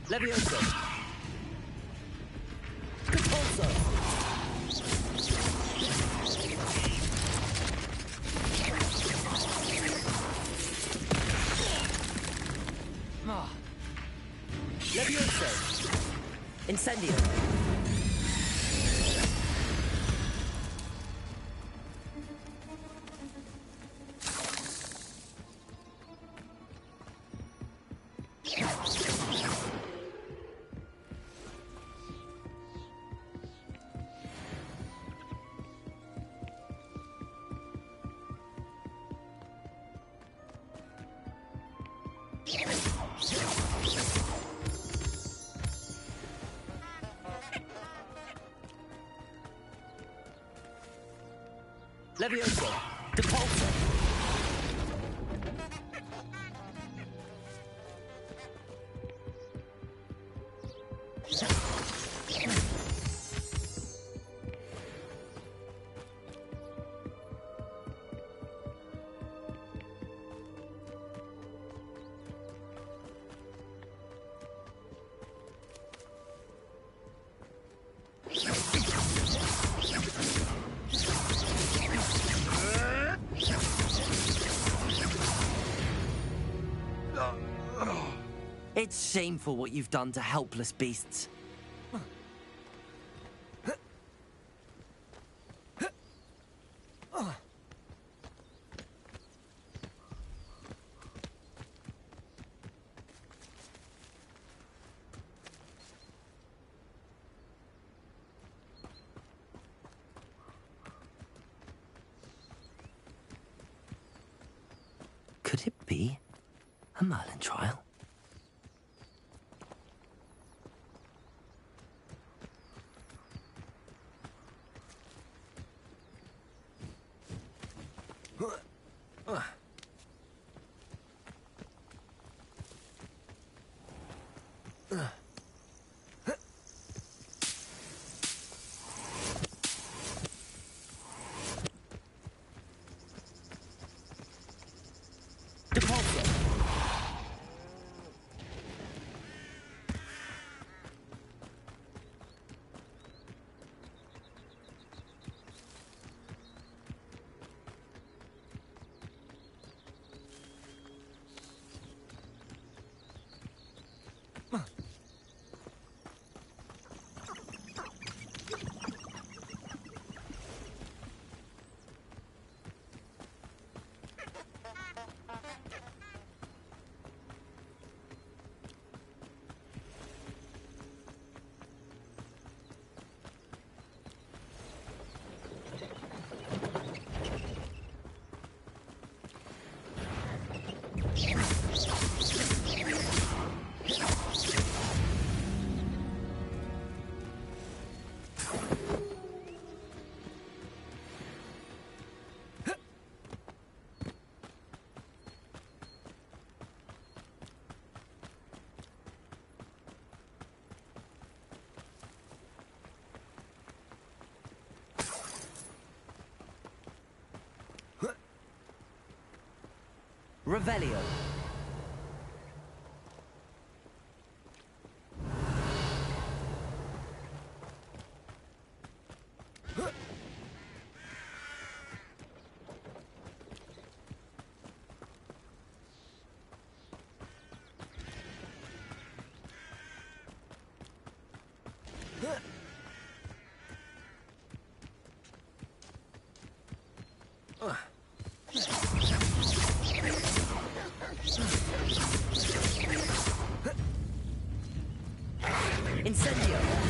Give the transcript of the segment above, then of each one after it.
Levioso. Capulso. Levioso. Incendio. Levioso. Depulso. It's shameful what you've done to helpless beasts. Could it be a Merlin trial? Revelio. Incendio.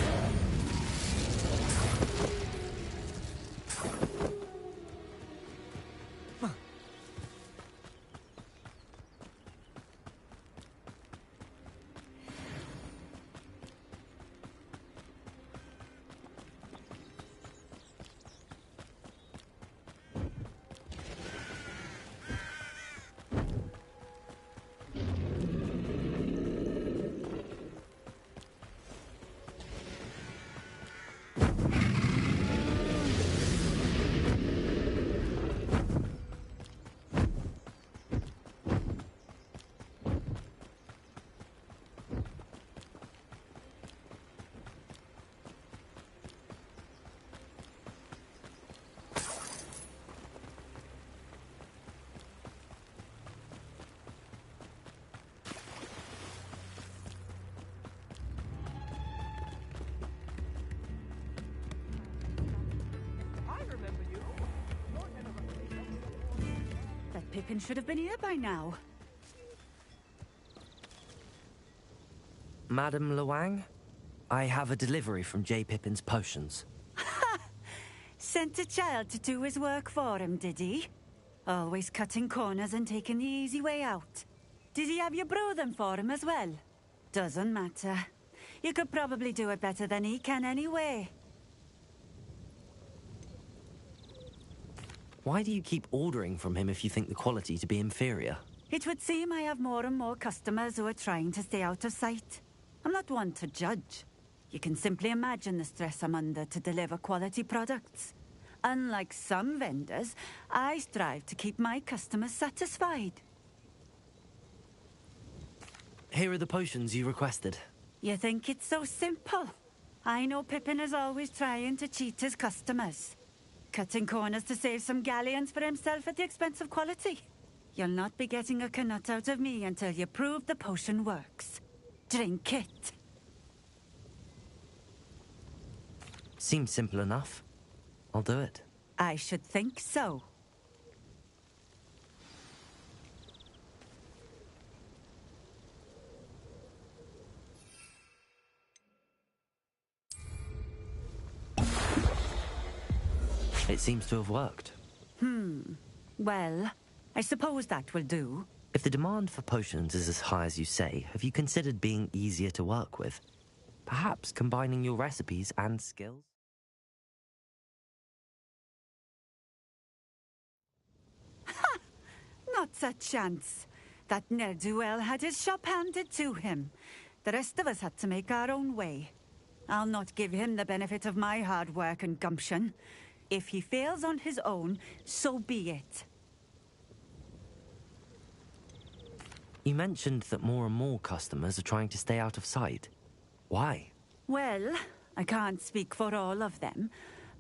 Pippin should have been here by now. Madam Luang, I have a delivery from J. Pippin's potions. Sent a child to do his work for him, did he? Always cutting corners and taking the easy way out. Did he have you brew them for him as well? Doesn't matter. You could probably do it better than he can anyway. Why do you keep ordering from him if you think the quality to be inferior? It would seem I have more and more customers who are trying to stay out of sight. I'm not one to judge. You can simply imagine the stress I'm under to deliver quality products. Unlike some vendors, I strive to keep my customers satisfied. Here are the potions you requested. You think it's so simple? I know Pippin is always trying to cheat his customers. Cutting corners to save some galleons for himself at the expense of quality. You'll not be getting a canut out of me until you prove the potion works. Drink it. Seems simple enough. I'll do it. I should think so. It seems to have worked. Well, I suppose that will do. If the demand for potions is as high as you say, have you considered being easier to work with? Perhaps combining your recipes and skills? Not a chance. That ne'er-do-well had his shop handed to him. The rest of us had to make our own way. I'll not give him the benefit of my hard work and gumption. If he fails on his own, so be it. You mentioned that more and more customers are trying to stay out of sight. Why? Well, I can't speak for all of them,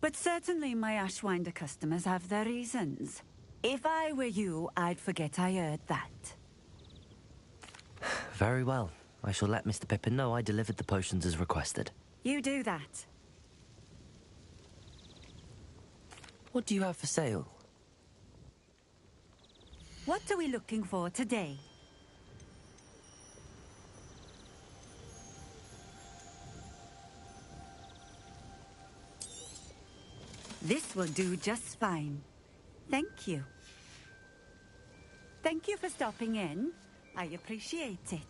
but certainly my Ashwinder customers have their reasons. If I were you, I'd forget I heard that. Very well. I shall let Mr. Pippin know I delivered the potions as requested. You do that. What do you have for sale? What are we looking for today? This will do just fine. Thank you. Thank you for stopping in. I appreciate it.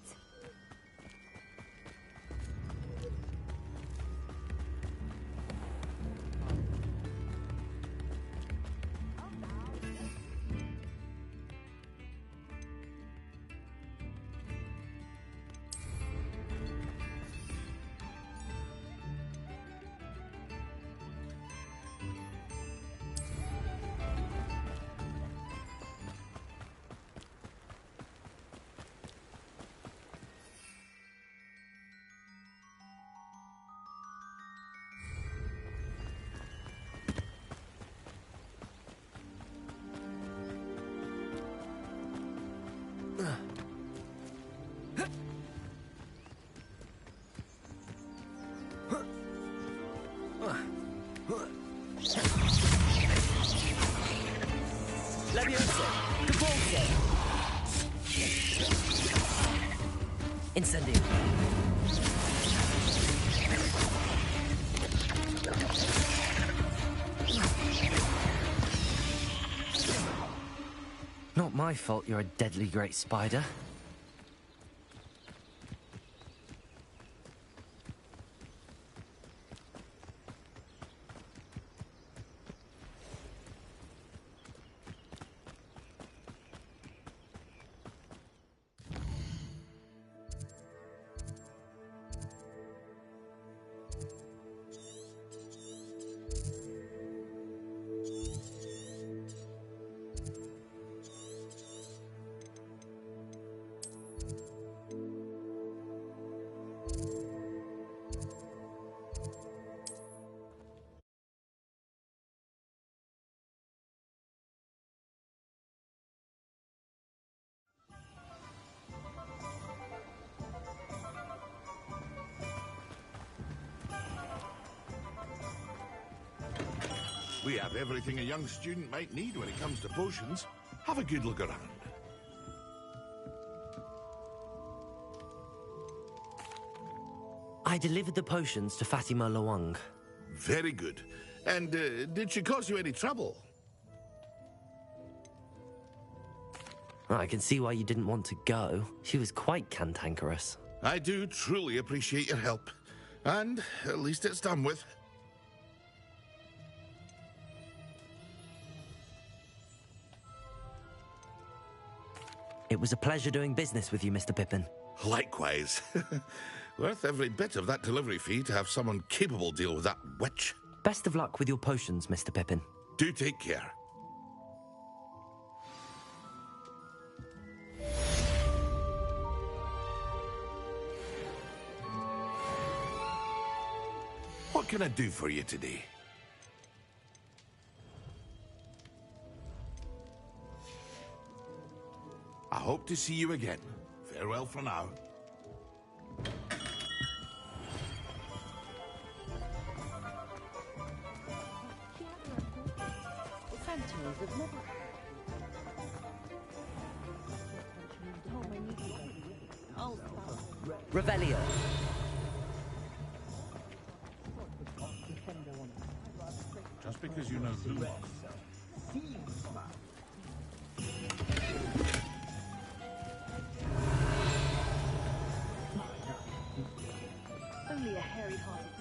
Incendio. Not my fault you're a deadly great spider. We have everything a young student might need when it comes to potions. Have a good look around. I delivered the potions to Fatima Lawang. Very good. And did she cause you any trouble? I can see why you didn't want to go. She was quite cantankerous. I do truly appreciate your help. And at least it's done with. It was a pleasure doing business with you, Mr. Pippin. Likewise. Worth every bit of that delivery fee to have someone capable deal with that witch. Best of luck with your potions, Mr. Pippin. Do take care. What can I do for you today? I hope to see you again. Farewell for now. Revelio. Just because you know who. Only a hairy-hearted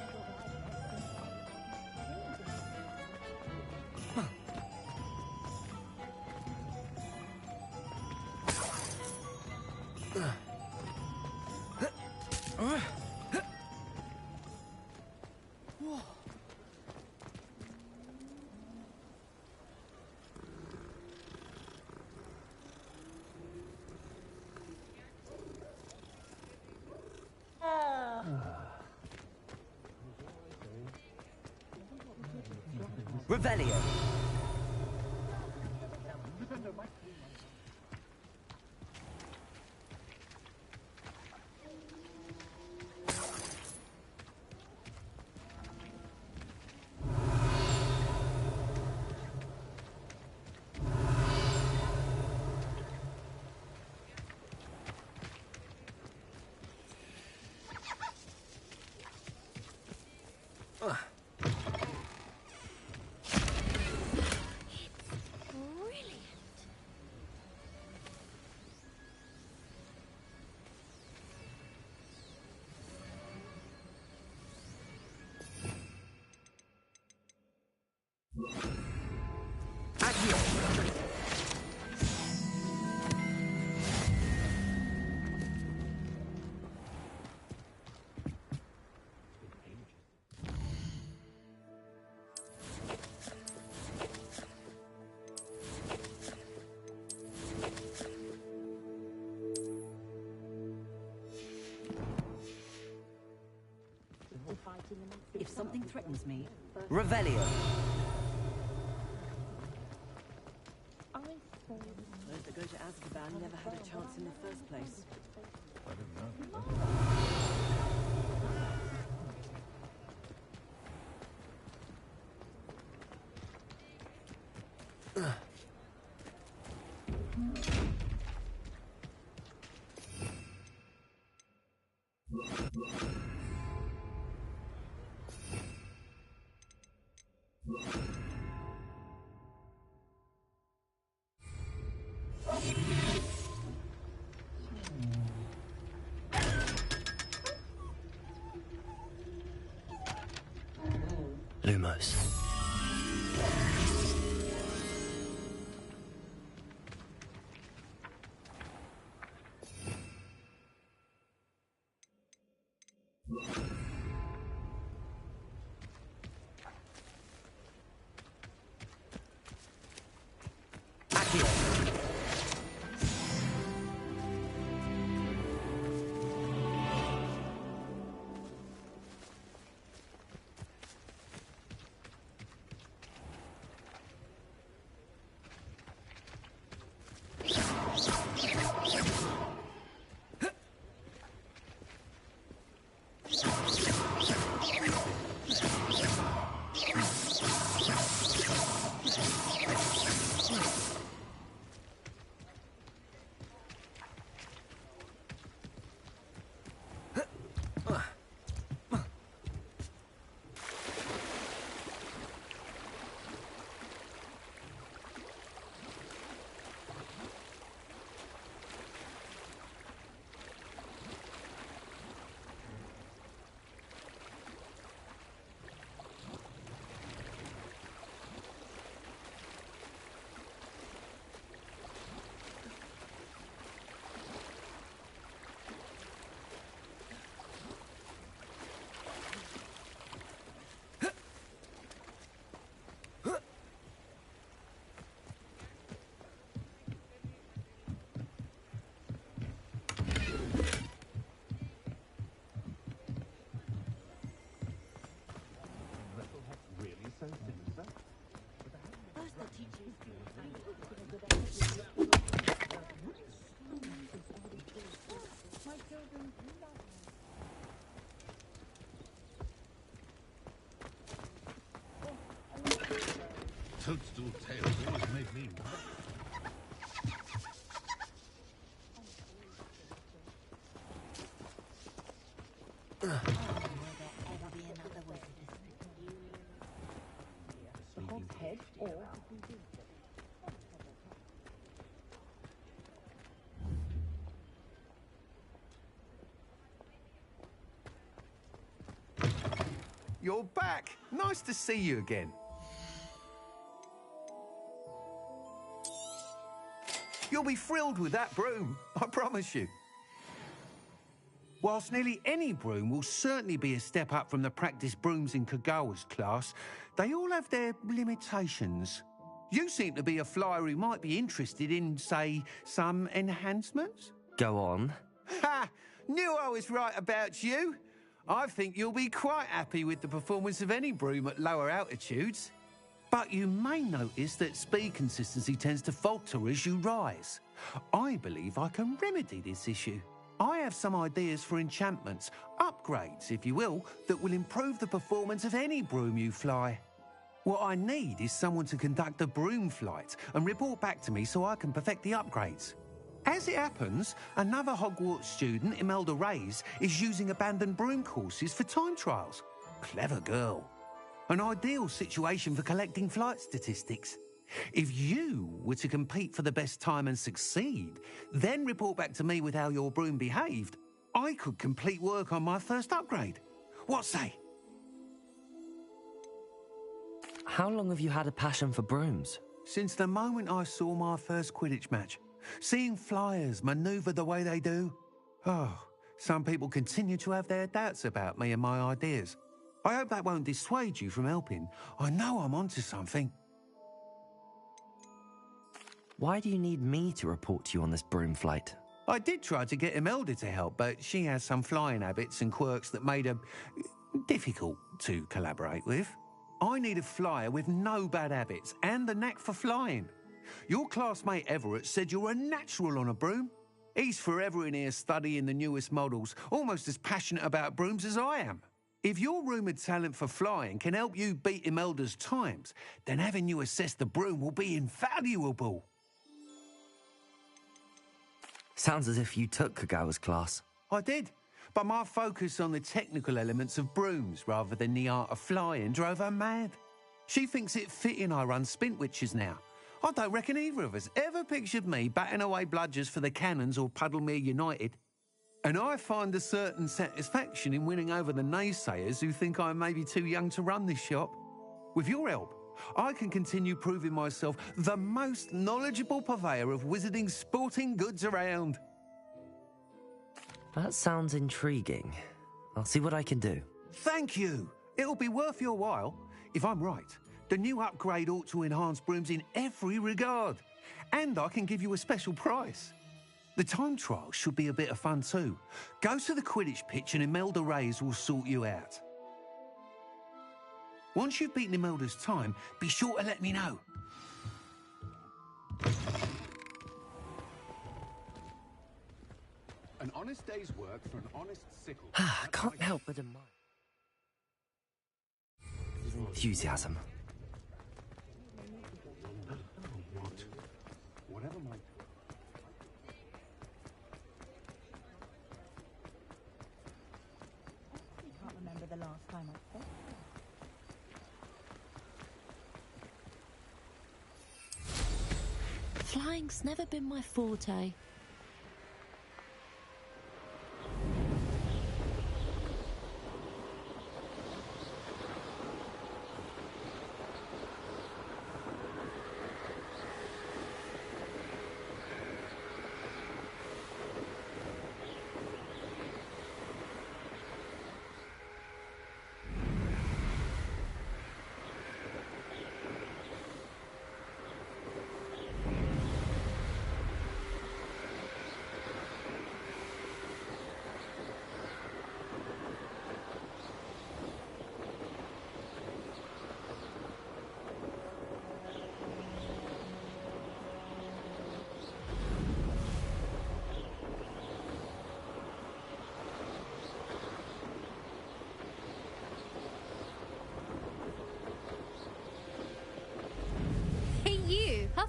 Revelio. If something threatens me... Revelio. Those that go to Azkaban never had a chance in the first place. I don't know. Lumos. Accio. toadstool tails always made me mad. You're back. Nice to see you again. You'll be thrilled with that broom, I promise you. Whilst nearly any broom will certainly be a step up from the practice brooms in Kagawa's class, they all have their limitations. You seem to be a flyer who might be interested in, say, some enhancements? Go on. Ha! Knew I was right about you. I think you'll be quite happy with the performance of any broom at lower altitudes. But you may notice that speed consistency tends to falter as you rise. I believe I can remedy this issue. I have some ideas for enchantments, upgrades, if you will, that will improve the performance of any broom you fly. What I need is someone to conduct a broom flight and report back to me so I can perfect the upgrades. As it happens, another Hogwarts student, Imelda Reyes, is using abandoned broom courses for time trials. Clever girl. An ideal situation for collecting flight statistics. If you were to compete for the best time and succeed, then report back to me with how your broom behaved, I could complete work on my first upgrade. What say? How long have you had a passion for brooms? Since the moment I saw my first Quidditch match. Seeing flyers manoeuvre the way they do. Oh, some people continue to have their doubts about me and my ideas. I hope that won't dissuade you from helping. I know I'm onto something. Why do you need me to report to you on this broom flight? I did try to get Imelda to help, but she has some flying habits and quirks that made her difficult to collaborate with. I need a flyer with no bad habits and the knack for flying. Your classmate Everett said you're a natural on a broom. He's forever in here studying the newest models, almost as passionate about brooms as I am. If your rumoured talent for flying can help you beat Imelda's times, then having you assess the broom will be invaluable. Sounds as if you took Kagawa's class. I did, but my focus on the technical elements of brooms rather than the art of flying drove her mad. She thinks it fitting I run Spintwitches now. I don't reckon either of us ever pictured me batting away bludgers for the Cannons or Puddlemere United. And I find a certain satisfaction in winning over the naysayers who think I may be too young to run this shop. With your help, I can continue proving myself the most knowledgeable purveyor of wizarding sporting goods around. That sounds intriguing. I'll see what I can do. Thank you. It'll be worth your while. If I'm right, the new upgrade ought to enhance brooms in every regard. And I can give you a special price. The time trial should be a bit of fun too. Go to the Quidditch pitch and Imelda Reyes will sort you out. Once you've beaten Imelda's time, be sure to let me know. An honest day's work for an honest sickle. I can't help but admire his enthusiasm. Whatever might. I can't remember the last time I spoke. Flying's never been my forte.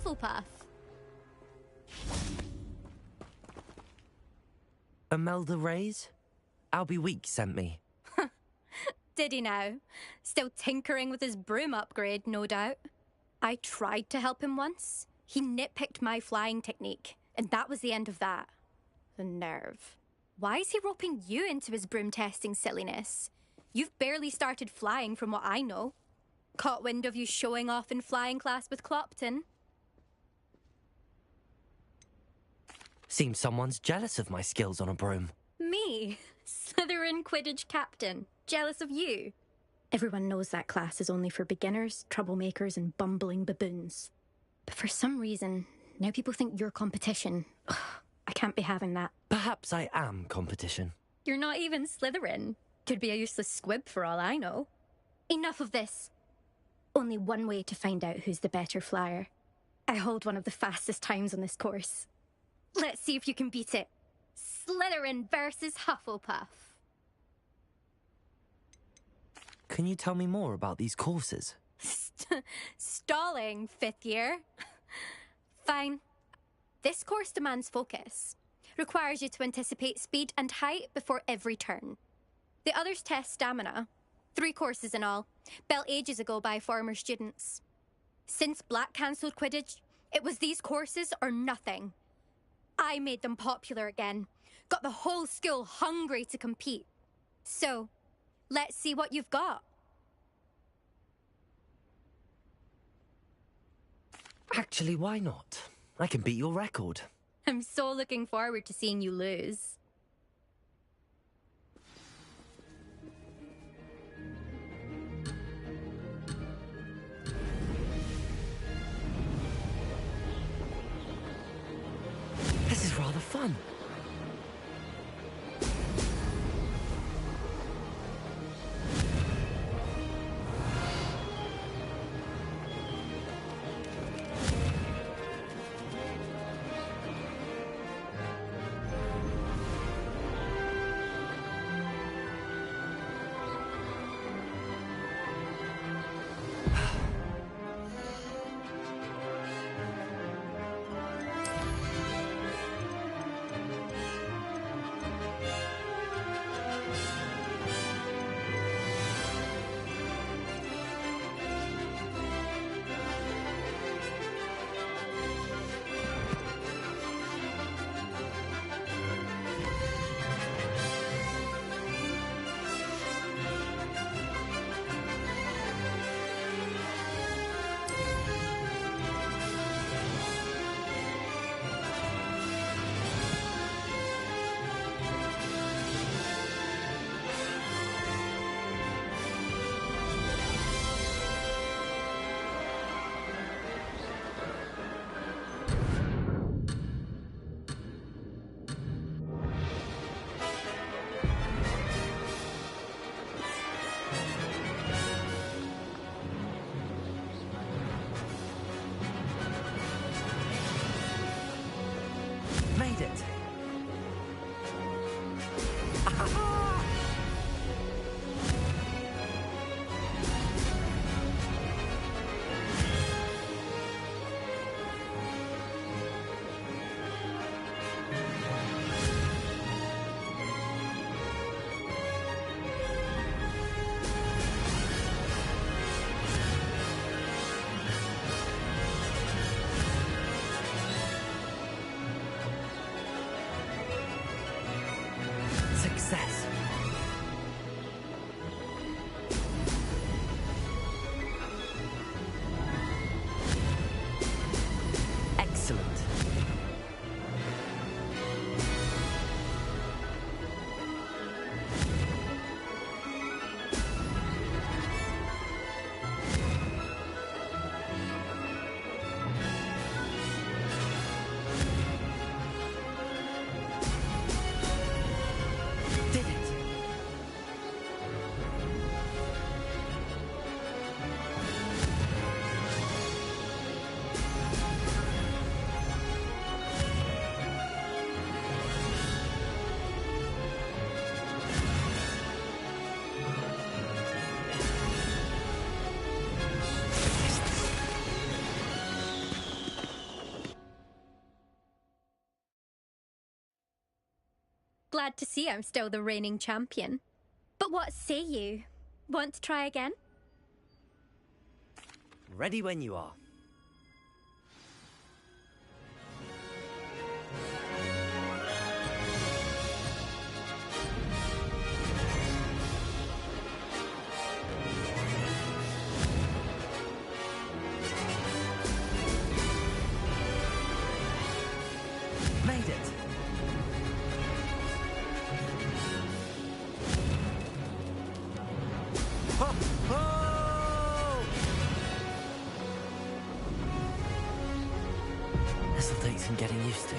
Hufflepuff. Imelda Reyes? Albie Week sent me. Did he now? Still tinkering with his broom upgrade, no doubt. I tried to help him once. He nitpicked my flying technique, and that was the end of that. The nerve. Why is he roping you into his broom testing silliness? You've barely started flying from what I know. Caught wind of you showing off in flying class with Clopton. Seems someone's jealous of my skills on a broom. Me? Slytherin Quidditch captain. Jealous of you? Everyone knows that class is only for beginners, troublemakers, and bumbling baboons. But for some reason, now people think you're competition. Ugh, I can't be having that. Perhaps I am competition. You're not even Slytherin. Could be a useless squib for all I know. Enough of this. Only one way to find out who's the better flyer. I hold one of the fastest times on this course. Let's see if you can beat it. Slytherin versus Hufflepuff. Can you tell me more about these courses? Stalling, 5th year. Fine. This course demands focus. Requires you to anticipate speed and height before every turn. The others test stamina. 3 courses in all, built ages ago by former students. Since Black cancelled Quidditch, it was these courses or nothing. I made them popular again. Got the whole school hungry to compete. So, let's see what you've got. Actually, why not? I can beat your record. I'm so looking forward to seeing you lose. This is rather fun. Glad to see I'm still the reigning champion. But what say you? Want to try again? Ready when you are. Made it! Ho! Ho! This'll take some getting used to.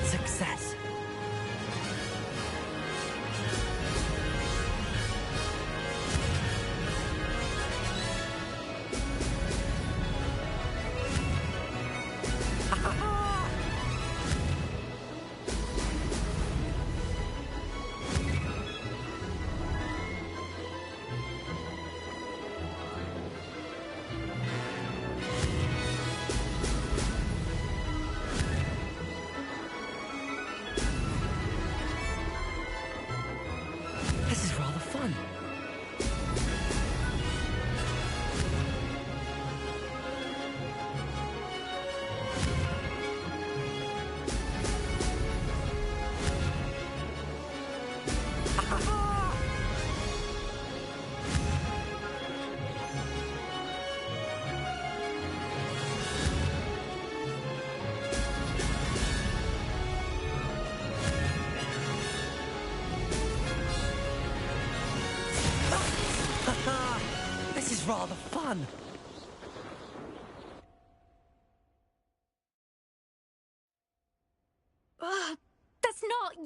Success! This is rather fun. This is rather fun. That's not...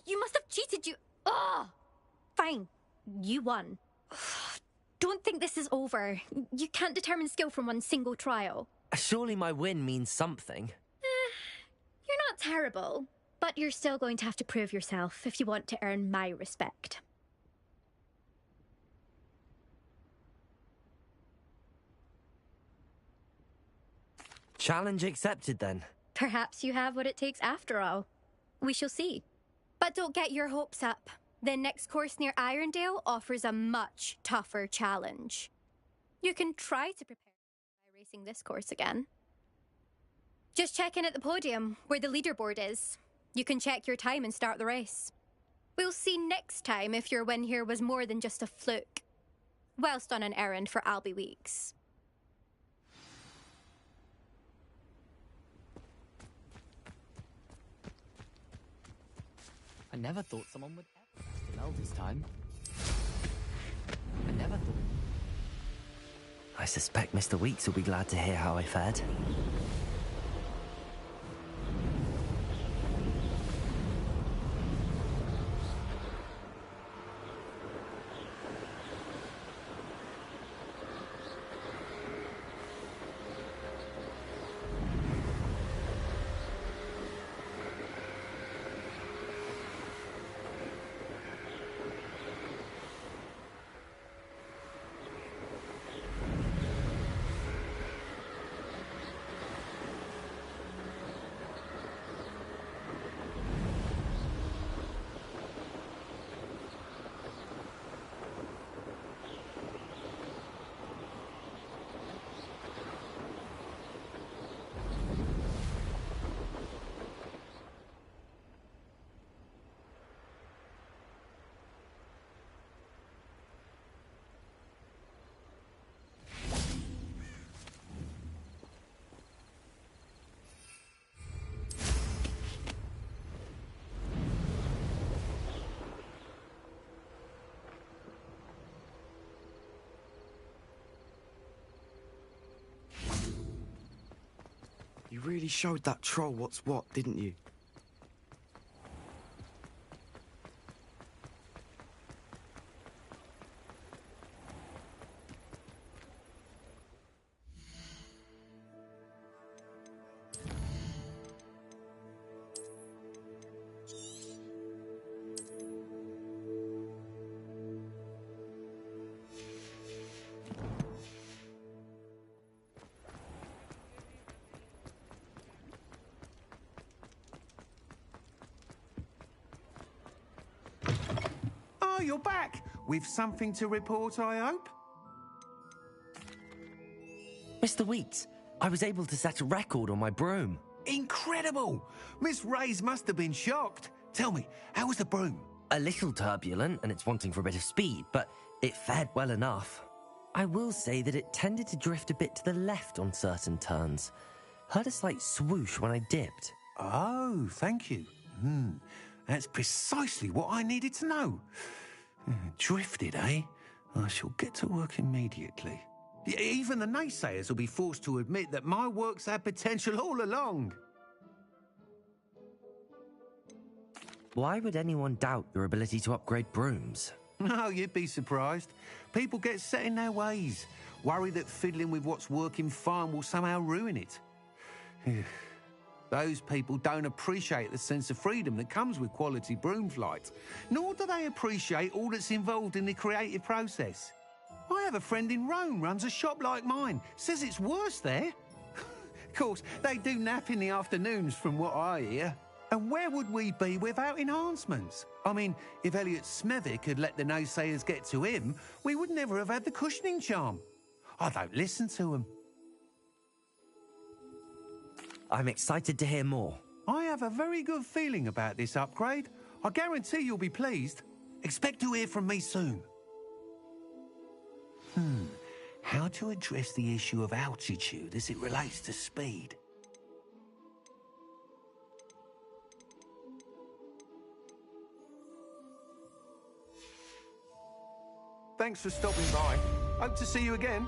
You must have cheated, you... Ugh! Fine. You won. Don't think this is over. You can't determine skill from one single trial. Surely my win means something. You're not terrible, but you're still going to have to prove yourself if you want to earn my respect. Challenge accepted then. Perhaps you have what it takes after all. We shall see. But don't get your hopes up. The next course near Irondale offers a much tougher challenge. You can try to prepare by racing this course again. Just check in at the podium, where the leaderboard is. You can check your time and start the race. We'll see next time if your win here was more than just a fluke. Whilst on an errand for Albie Weeks. I never thought someone would ever spell this time. I never thought... I suspect Mr. Weeks will be glad to hear how I fared. You really showed that troll what's what, didn't you? Oh, you're back. With something to report, I hope? Mr. Weeks, I was able to set a record on my broom. Incredible! Miss Reyes must have been shocked. Tell me, how was the broom? A little turbulent and it's wanting for a bit of speed, but it fared well enough. I will say that it tended to drift a bit to the left on certain turns. Heard a slight swoosh when I dipped. Oh, thank you. That's precisely what I needed to know. Drifted, eh? I shall get to work immediately. Even the naysayers will be forced to admit that my work's had potential all along. Why would anyone doubt your ability to upgrade brooms? No, you'd be surprised. People get set in their ways, worry that fiddling with what's working fine will somehow ruin it. Those people don't appreciate the sense of freedom that comes with quality broom flight, nor do they appreciate all that's involved in the creative process. I have a friend in Rome runs a shop like mine, says it's worse there. Of course, they do nap in the afternoons from what I hear. And where would we be without enhancements? I mean, if Elliot Smethwick had let the naysayers get to him, we would never have had the cushioning charm. I don't listen to them. I'm excited to hear more. I have a very good feeling about this upgrade. I guarantee you'll be pleased. Expect to hear from me soon. How to address the issue of altitude as it relates to speed? Thanks for stopping by. Hope to see you again.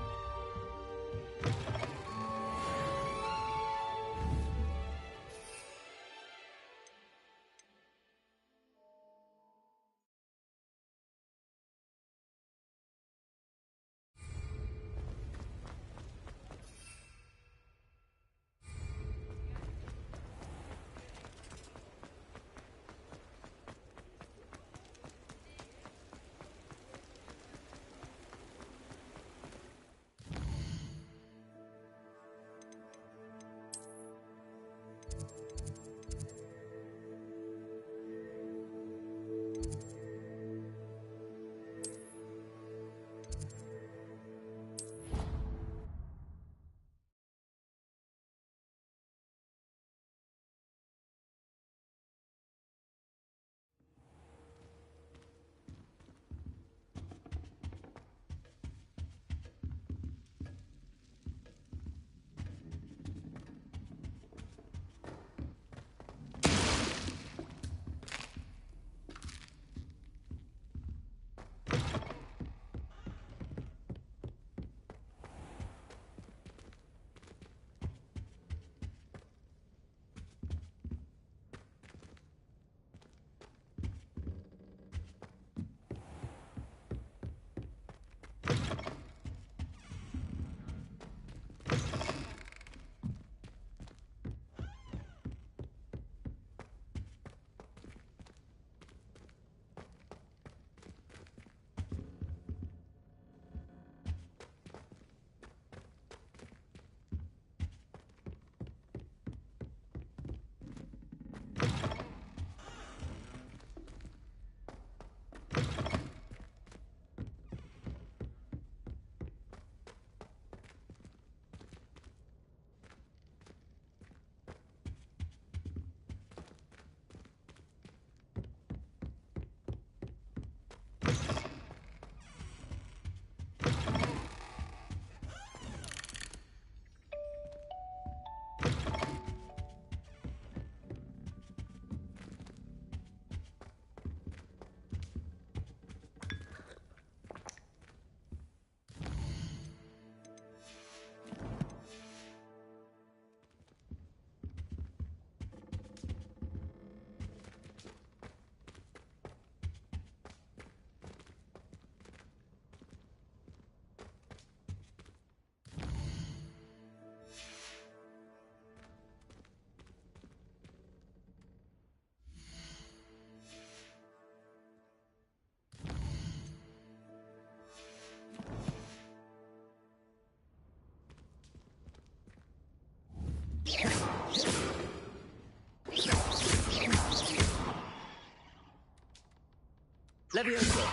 Leviosa.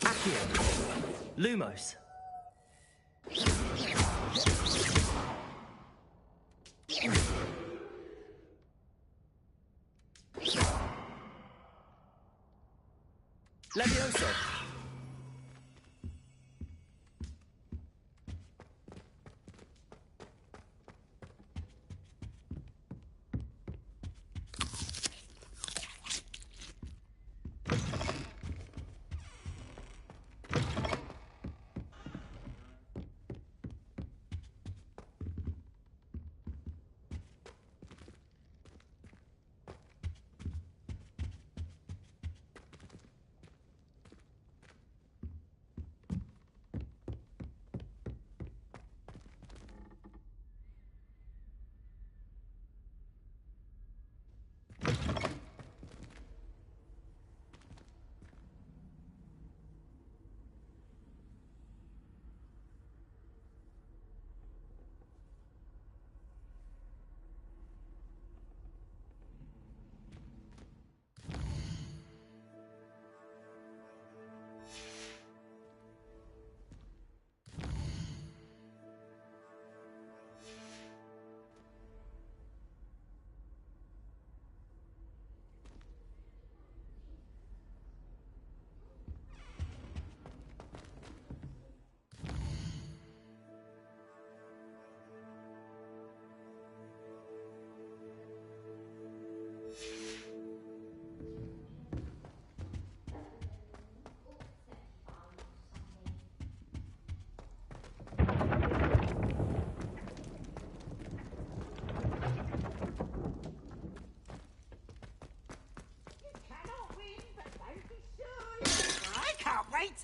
Accio. Lumos. Leviosa.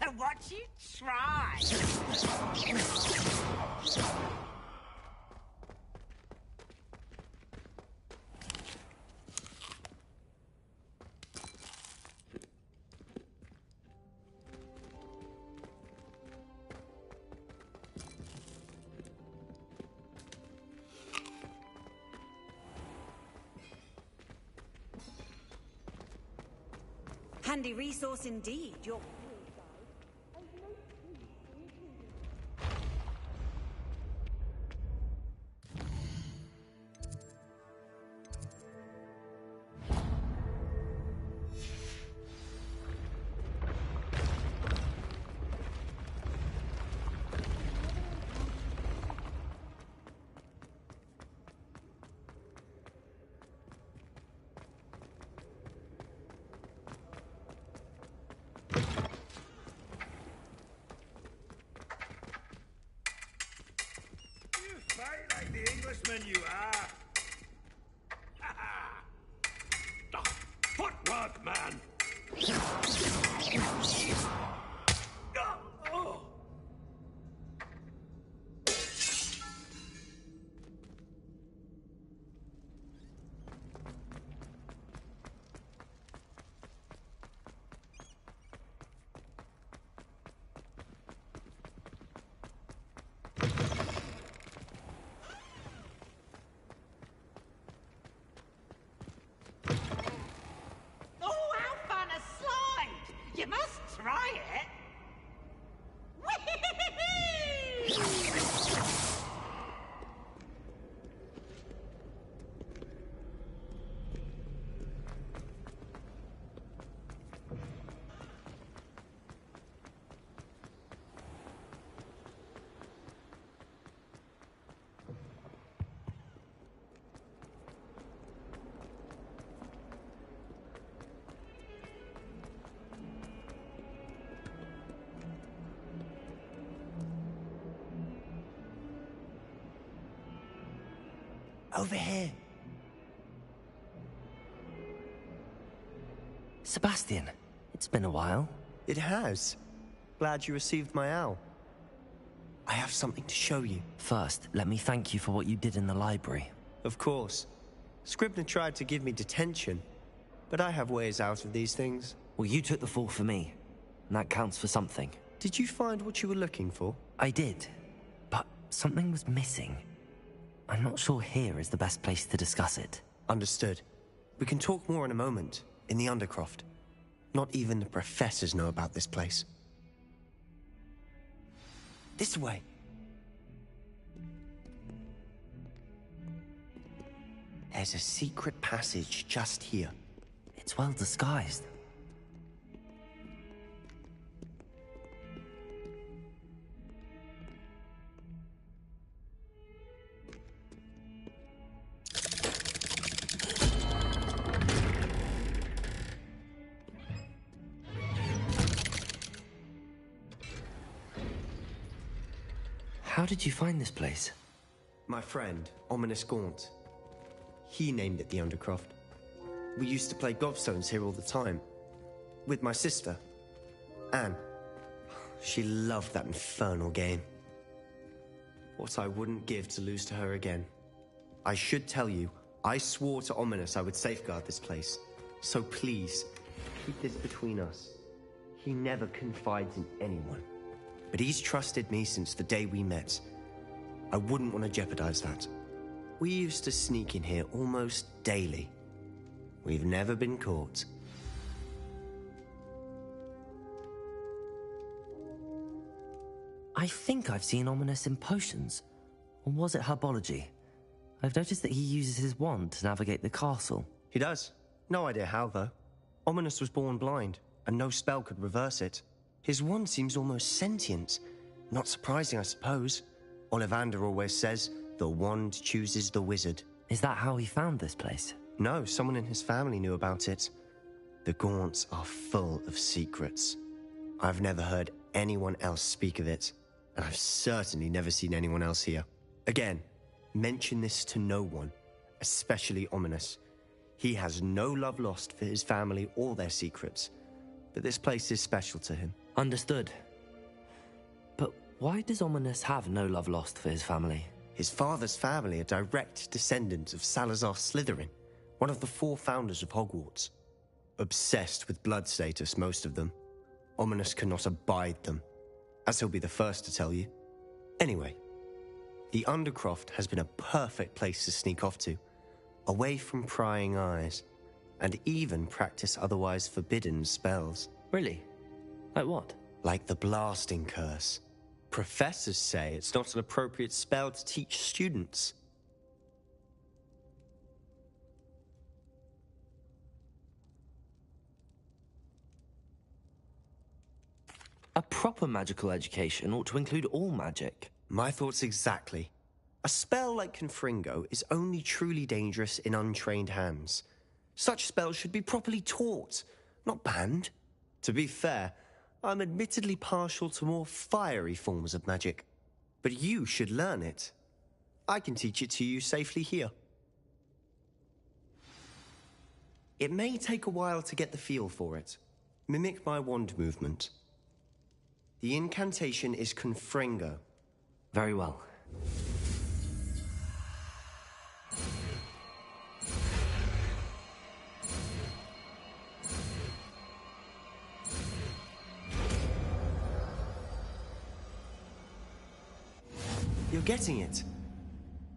To watch you try. Handy resource indeed. Your fight like the Englishman you are. Footwork, man! You must try it. Over here. Sebastian, it's been a while. It has. Glad you received my owl. I have something to show you. First, let me thank you for what you did in the library. Of course. Scribner tried to give me detention, but I have ways out of these things. Well, you took the fall for me, and that counts for something. Did you find what you were looking for? I did, but something was missing. I'm not sure here is the best place to discuss it. Understood. We can talk more in a moment, in the Undercroft. Not even the professors know about this place. This way. There's a secret passage just here. It's well disguised. How did you find this place? My friend, Ominous Gaunt. He named it the Undercroft. We used to play gobstones here all the time. With my sister, Anne. She loved that infernal game. What I wouldn't give to lose to her again. I should tell you, I swore to Ominous I would safeguard this place. So please, keep this between us. He never confides in anyone. But he's trusted me since the day we met. I wouldn't want to jeopardize that. We used to sneak in here almost daily. We've never been caught. I think I've seen Ominous in potions. Or was it herbology? I've noticed that he uses his wand to navigate the castle. He does. No idea how, though. Ominous was born blind, and no spell could reverse it. His wand seems almost sentient. Not surprising, I suppose. Ollivander always says, the wand chooses the wizard. Is that how he found this place? No, someone in his family knew about it. The Gaunts are full of secrets. I've never heard anyone else speak of it, and I've certainly never seen anyone else here. Again, mention this to no one, especially Ominous. He has no love lost for his family or their secrets, but this place is special to him. Understood. But why does Ominous have no love lost for his family? His father's family are direct descendants of Salazar Slytherin, one of the 4 founders of Hogwarts. Obsessed with blood status, most of them. Ominous cannot abide them, as he'll be the first to tell you. Anyway, the Undercroft has been a perfect place to sneak off to, away from prying eyes, and even practice otherwise forbidden spells. Really? Like what? Like the blasting curse. Professors say it's not an appropriate spell to teach students. A proper magical education ought to include all magic. My thoughts exactly. A spell like Confringo is only truly dangerous in untrained hands. Such spells should be properly taught, not banned. To be fair, I'm admittedly partial to more fiery forms of magic. But you should learn it. I can teach it to you safely here. It may take a while to get the feel for it. Mimic my wand movement. The incantation is Confringo. Very well. You're getting it.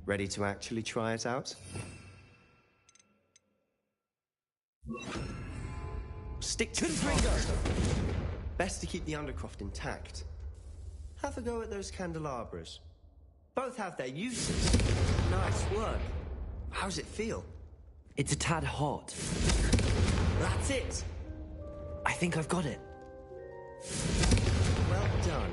Ready to actually try it out? Stick to the Best to keep the Undercroft intact. Have a go at those candelabras. Both have their uses. Nice work. How's it feel? It's a tad hot. That's it. I think I've got it. Well done.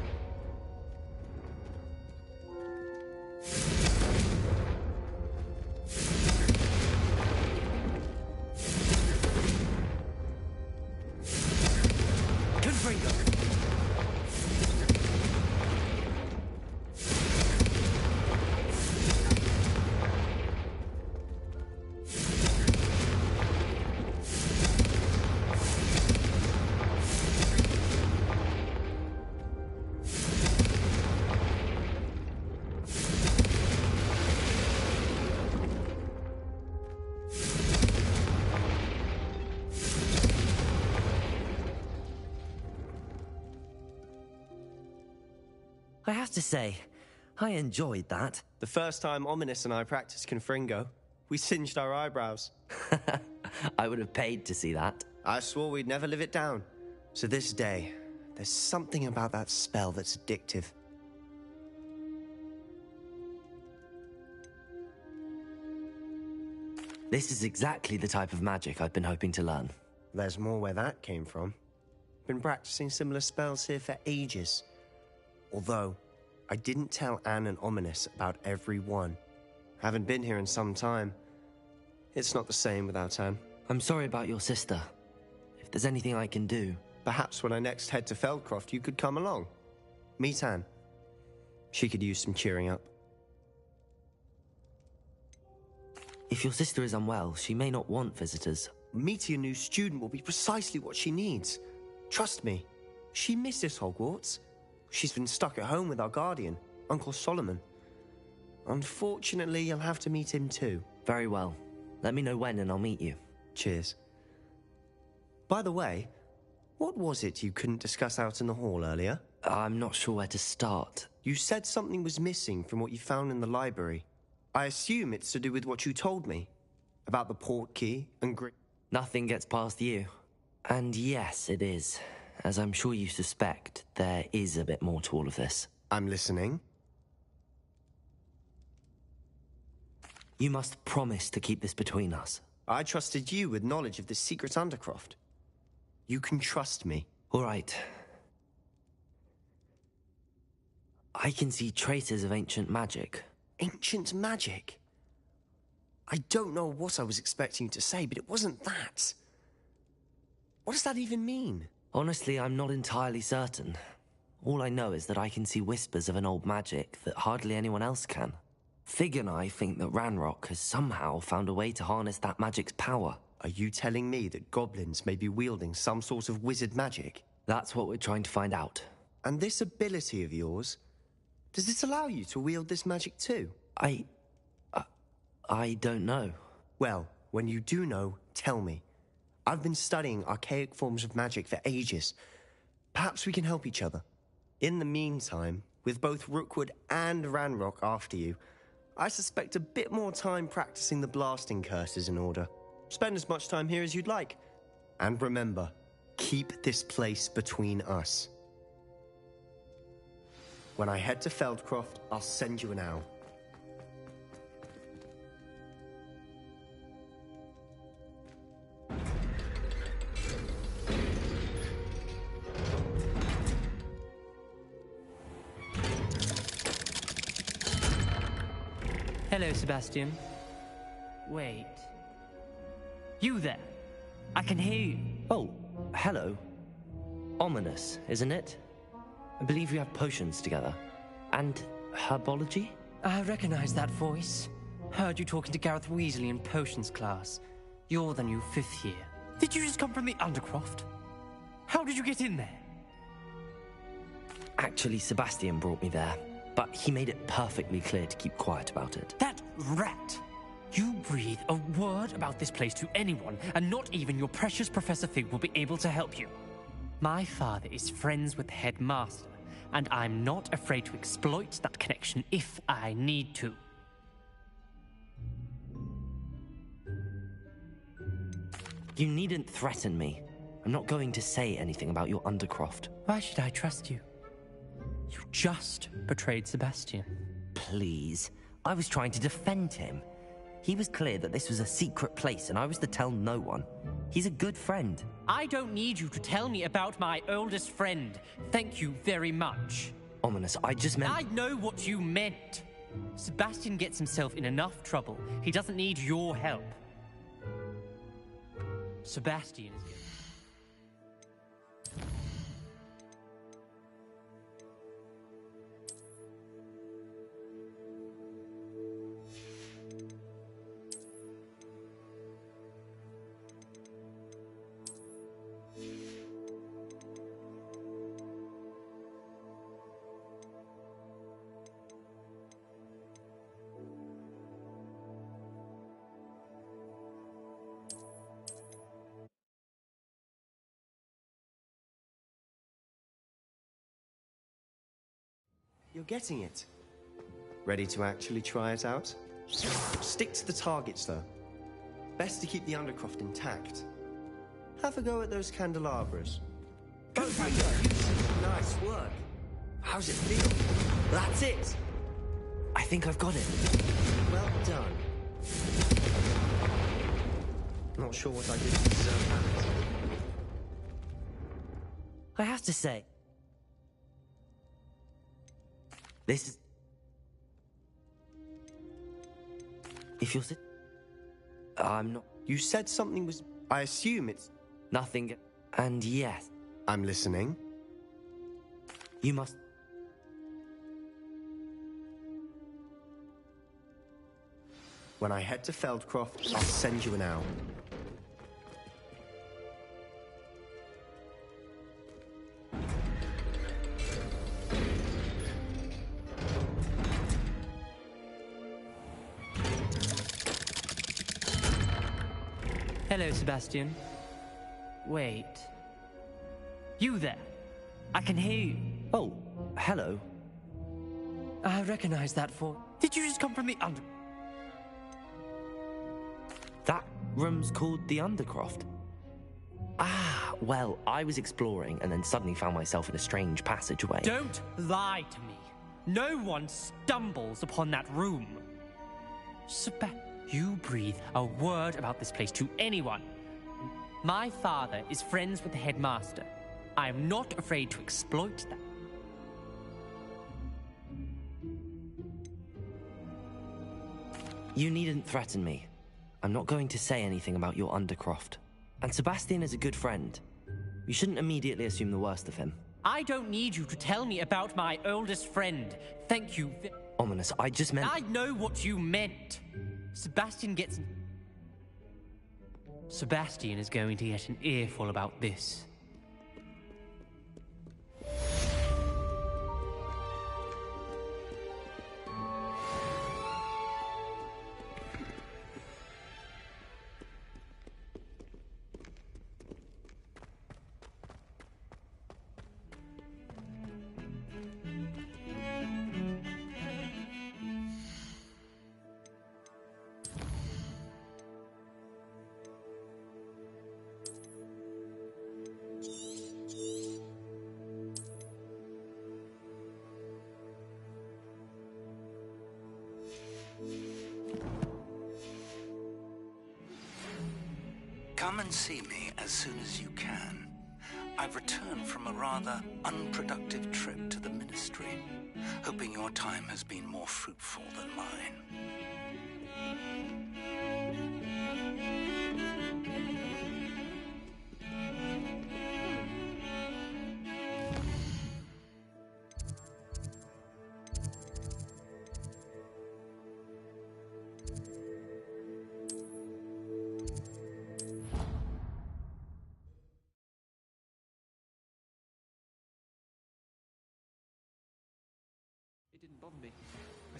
I have to say, I enjoyed that. The first time Ominous and I practiced Confringo, we singed our eyebrows. I would have paid to see that. I swore we'd never live it down. So this day, there's something about that spell that's addictive. This is exactly the type of magic I've been hoping to learn. There's more where that came from. Been practicing similar spells here for ages. Although, I didn't tell Anne and Ominous about every one. Haven't been here in some time. It's not the same without Anne. I'm sorry about your sister. If there's anything I can do... Perhaps when I next head to Feldcroft, you could come along. Meet Anne. She could use some cheering up. If your sister is unwell, she may not want visitors. Meeting a new student will be precisely what she needs. Trust me. She misses Hogwarts. She's been stuck at home with our guardian, Uncle Solomon. Unfortunately, you'll have to meet him too. Very well. Let me know when and I'll meet you. Cheers. By the way, what was it you couldn't discuss out in the hall earlier? I'm not sure where to start. You said something was missing from what you found in the library. I assume it's to do with what you told me. About the port key and Nothing gets past you. And yes, it is. As I'm sure you suspect, there is a bit more to all of this. I'm listening. You must promise to keep this between us. I trusted you with knowledge of this secret Undercroft. You can trust me. All right. I can see traces of ancient magic. Ancient magic? I don't know what I was expecting you to say, but it wasn't that. What does that even mean? Honestly, I'm not entirely certain. All I know is that I can see whispers of an old magic that hardly anyone else can. Fig and I think that Ranrock has somehow found a way to harness that magic's power. Are you telling me that goblins may be wielding some sort of wizard magic? That's what we're trying to find out. And this ability of yours, does it allow you to wield this magic too? I don't know. Well, when you do know, tell me. I've been studying archaic forms of magic for ages. Perhaps we can help each other. In the meantime, with both Rookwood and Ranrock after you, I suspect a bit more time practicing the blasting curse is in order. Spend as much time here as you'd like. And remember, keep this place between us. When I head to Feldcroft, I'll send you an owl. Hello, Sebastian. Wait. You there? I can hear you. Oh, hello. Ominous, isn't it? I believe we have potions together. And herbology? I recognize that voice. Heard you talking to Gareth Weasley in potions class. You're the new 5th year. Did you just come from the Undercroft? How did you get in there? Actually, Sebastian brought me there. But he made it perfectly clear to keep quiet about it. That rat! You breathe a word about this place to anyone, and not even your precious Professor Fig will be able to help you. My father is friends with the headmaster, and I'm not afraid to exploit that connection if I need to. You needn't threaten me. I'm not going to say anything about your Undercroft. Why should I trust you? You just betrayed Sebastian. Please. I was trying to defend him. He was clear that this was a secret place and I was to tell no one. He's a good friend. I don't need you to tell me about my oldest friend. Thank you very much. Ominous, I just meant... I know what you meant. Sebastian gets himself in enough trouble. He doesn't need your help. Sebastian is... You're getting it. Ready to actually try it out? Stick to the targets, though. Best to keep the Undercroft intact. Have a go at those candelabras. Nice work. How's it feel? That's it. I think I've got it. Well done. Not sure what I did to deserve that. I have to say, this is... If you're I'm not... You said something was... I assume it's... Nothing. And yes. I'm listening. You must... When I head to Feldcroft, I'll send you an owl. Hello, Sebastian. Wait. You there? I can hear you. Oh, hello. I recognize that for... Did you just come from the under... That room's called the Undercroft. Ah, well, I was exploring and then suddenly found myself in a strange passageway. Don't lie to me. No one stumbles upon that room. You breathe a word about this place to anyone. My father is friends with the headmaster. I am not afraid to exploit that. You needn't threaten me. I'm not going to say anything about your Undercroft. And Sebastian is a good friend. You shouldn't immediately assume the worst of him. I don't need you to tell me about my oldest friend. Thank you. Ominous, I just meant... I know what you meant. Sebastian is going to get an earful about this. Come and see me as soon as you can. I've returned from a rather unproductive trip to the Ministry, hoping your time has been more fruitful than mine.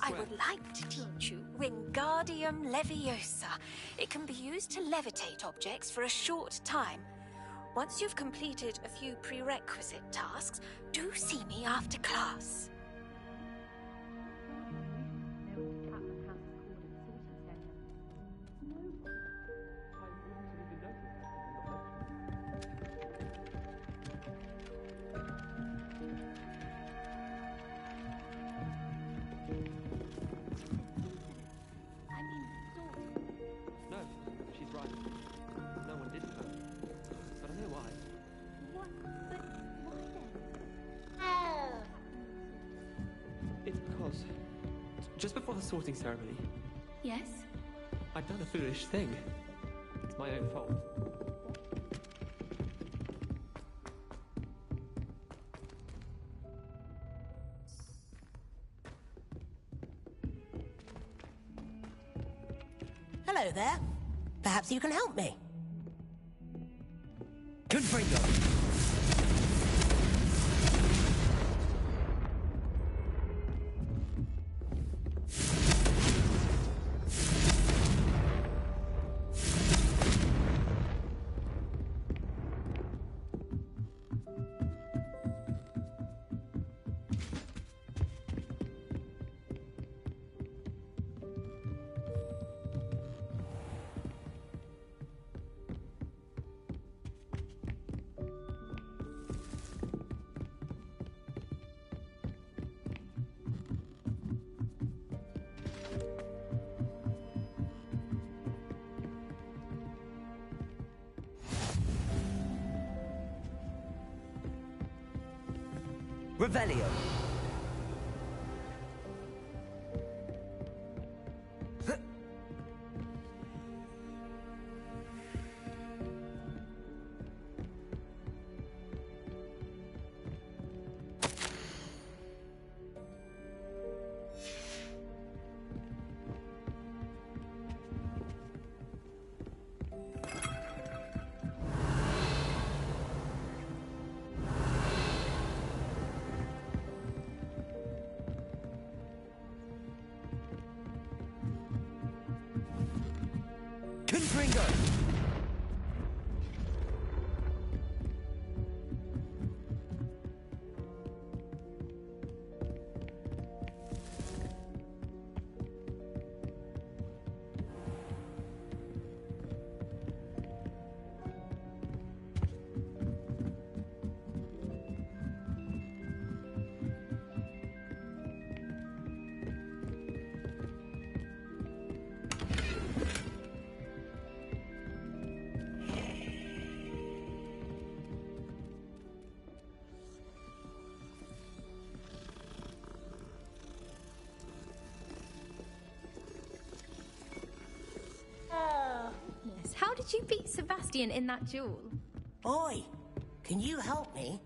I would like to teach you Wingardium Leviosa. It can be used to levitate objects for a short time. Once you've completed a few prerequisite tasks, do see me after class. Just before the sorting ceremony, Yes? I'd done a foolish thing. It's my own fault. Hello there. Perhaps you can help me. Confringo! Revelio. Confringo! Yes. How did you beat Sebastian in that duel? Oi, can you help me?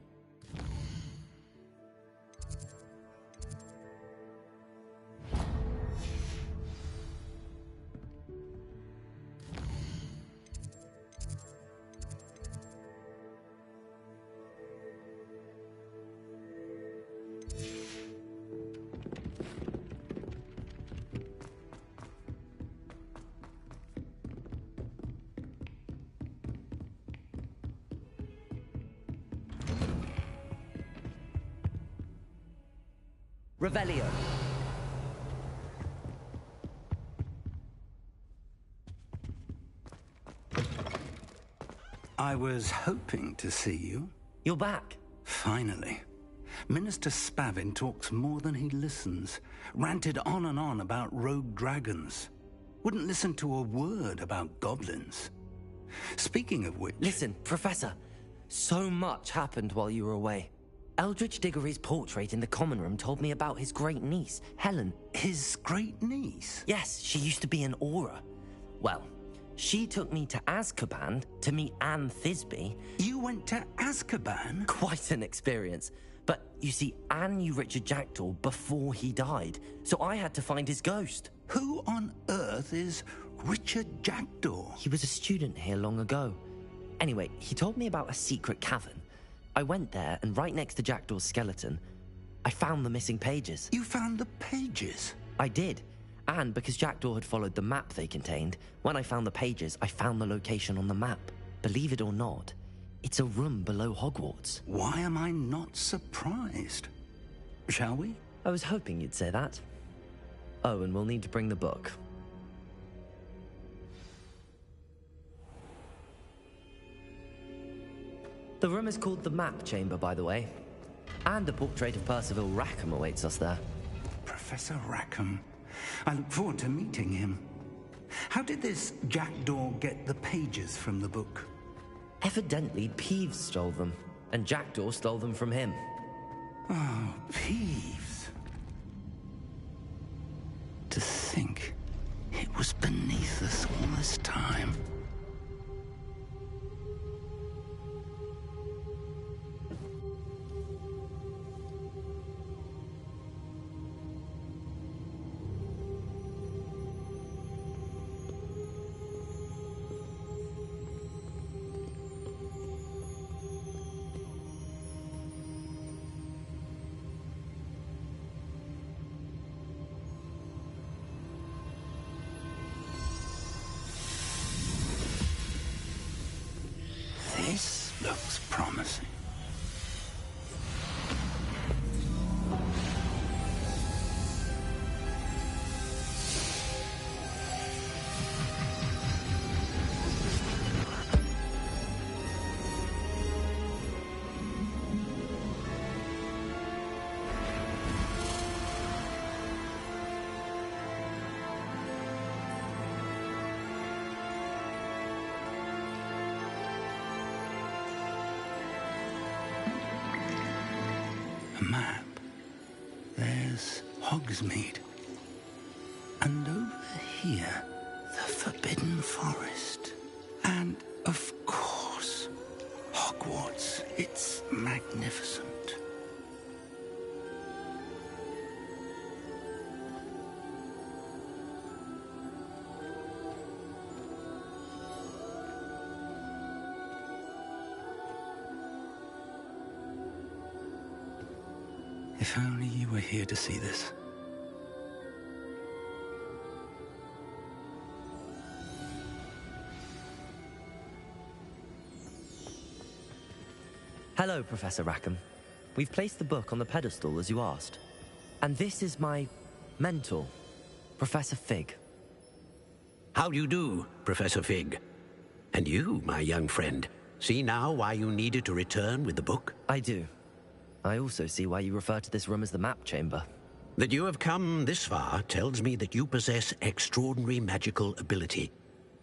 Revelio. I was hoping to see you. You're back. Finally. Minister Spavin talks more than he listens. Ranted on and on about rogue dragons. Wouldn't listen to a word about goblins. Speaking of which... Listen, Professor. So much happened while you were away. Eldridge Diggory's portrait in the common room told me about his great niece, Helen. His great niece? Yes, she used to be an Auror. Well, she took me to Azkaban to meet Anne Thisbe. You went to Azkaban? Quite an experience. But you see, Anne knew Richard Jackdaw before he died, so I had to find his ghost. Who on earth is Richard Jackdaw? He was a student here long ago. Anyway, he told me about a secret cavern. I went there, and right next to Jackdaw's skeleton, I found the missing pages. You found the pages? I did. And because Jackdaw had followed the map they contained, when I found the pages, I found the location on the map. Believe it or not, it's a room below Hogwarts. Why am I not surprised? Shall we? I was hoping you'd say that. Oh, and we'll need to bring the book. The room is called the Map Chamber, by the way. And a portrait of Percival Rackham awaits us there. Professor Rackham. I look forward to meeting him. How did this Jackdaw get the pages from the book? Evidently, Peeves stole them, and Jackdaw stole them from him. Oh, Peeves. To think it was beneath us all this time. map, there's Hogsmeade. And over here, the Forbidden Forest. And, of course, Hogwarts. It's magnificent. If only you were here to see this. Hello, Professor Rackham. We've placed the book on the pedestal as you asked. And this is my mentor, Professor Fig. How do you do, Professor Fig? And you, my young friend, see now why you needed to return with the book? I do. I also see why you refer to this room as the map chamber. That you have come this far tells me that you possess extraordinary magical ability,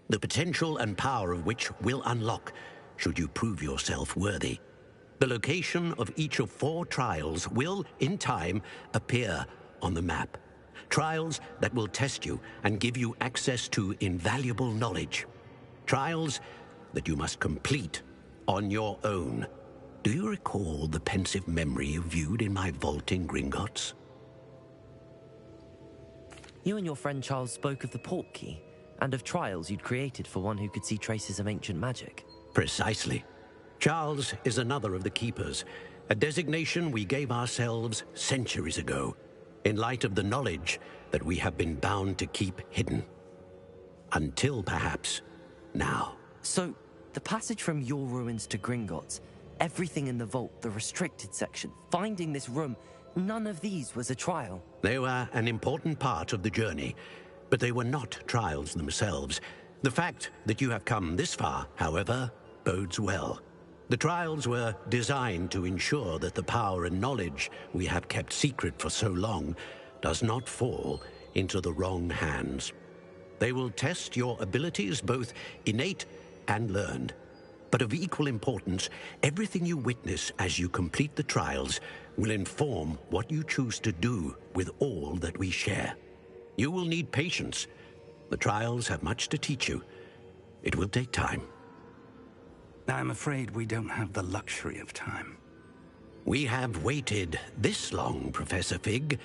the potential and power of which will unlock should you prove yourself worthy. The location of each of 4 trials will, in time, appear on the map. Trials that will test you and give you access to invaluable knowledge. Trials that you must complete on your own. Do you recall the pensive memory you viewed in my vault in Gringotts? You and your friend Charles spoke of the Portkey and of trials you'd created for one who could see traces of ancient magic. Precisely. Charles is another of the Keepers, a designation we gave ourselves centuries ago, in light of the knowledge that we have been bound to keep hidden. Until, perhaps, now. So, the passage from your ruins to Gringotts, everything in the vault, the restricted section, finding this room, none of these was a trial. They were an important part of the journey, but they were not trials themselves. The fact that you have come this far, however, bodes well. The trials were designed to ensure that the power and knowledge we have kept secret for so long does not fall into the wrong hands. They will test your abilities, both innate and learned. But of equal importance, everything you witness as you complete the trials will inform what you choose to do with all that we share. You will need patience. The trials have much to teach you. It will take time. I'm afraid we don't have the luxury of time. We have waited this long, Professor Fig.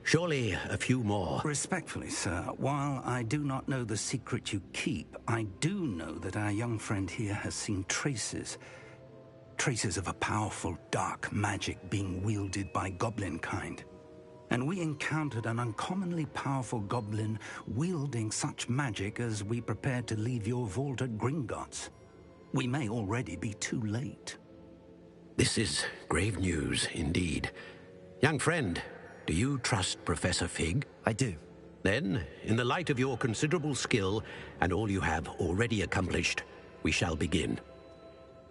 Surely a few more. Respectfully, sir, while I do not know the secret you keep, I do know that our young friend here has seen traces of a powerful dark magic being wielded by goblin kind. And we encountered an uncommonly powerful goblin wielding such magic as we prepared to leave your vault at Gringotts. We may already be too late. This is grave news indeed. Young friend, do you trust Professor Fig? I do. Then, in the light of your considerable skill and all you have already accomplished, we shall begin.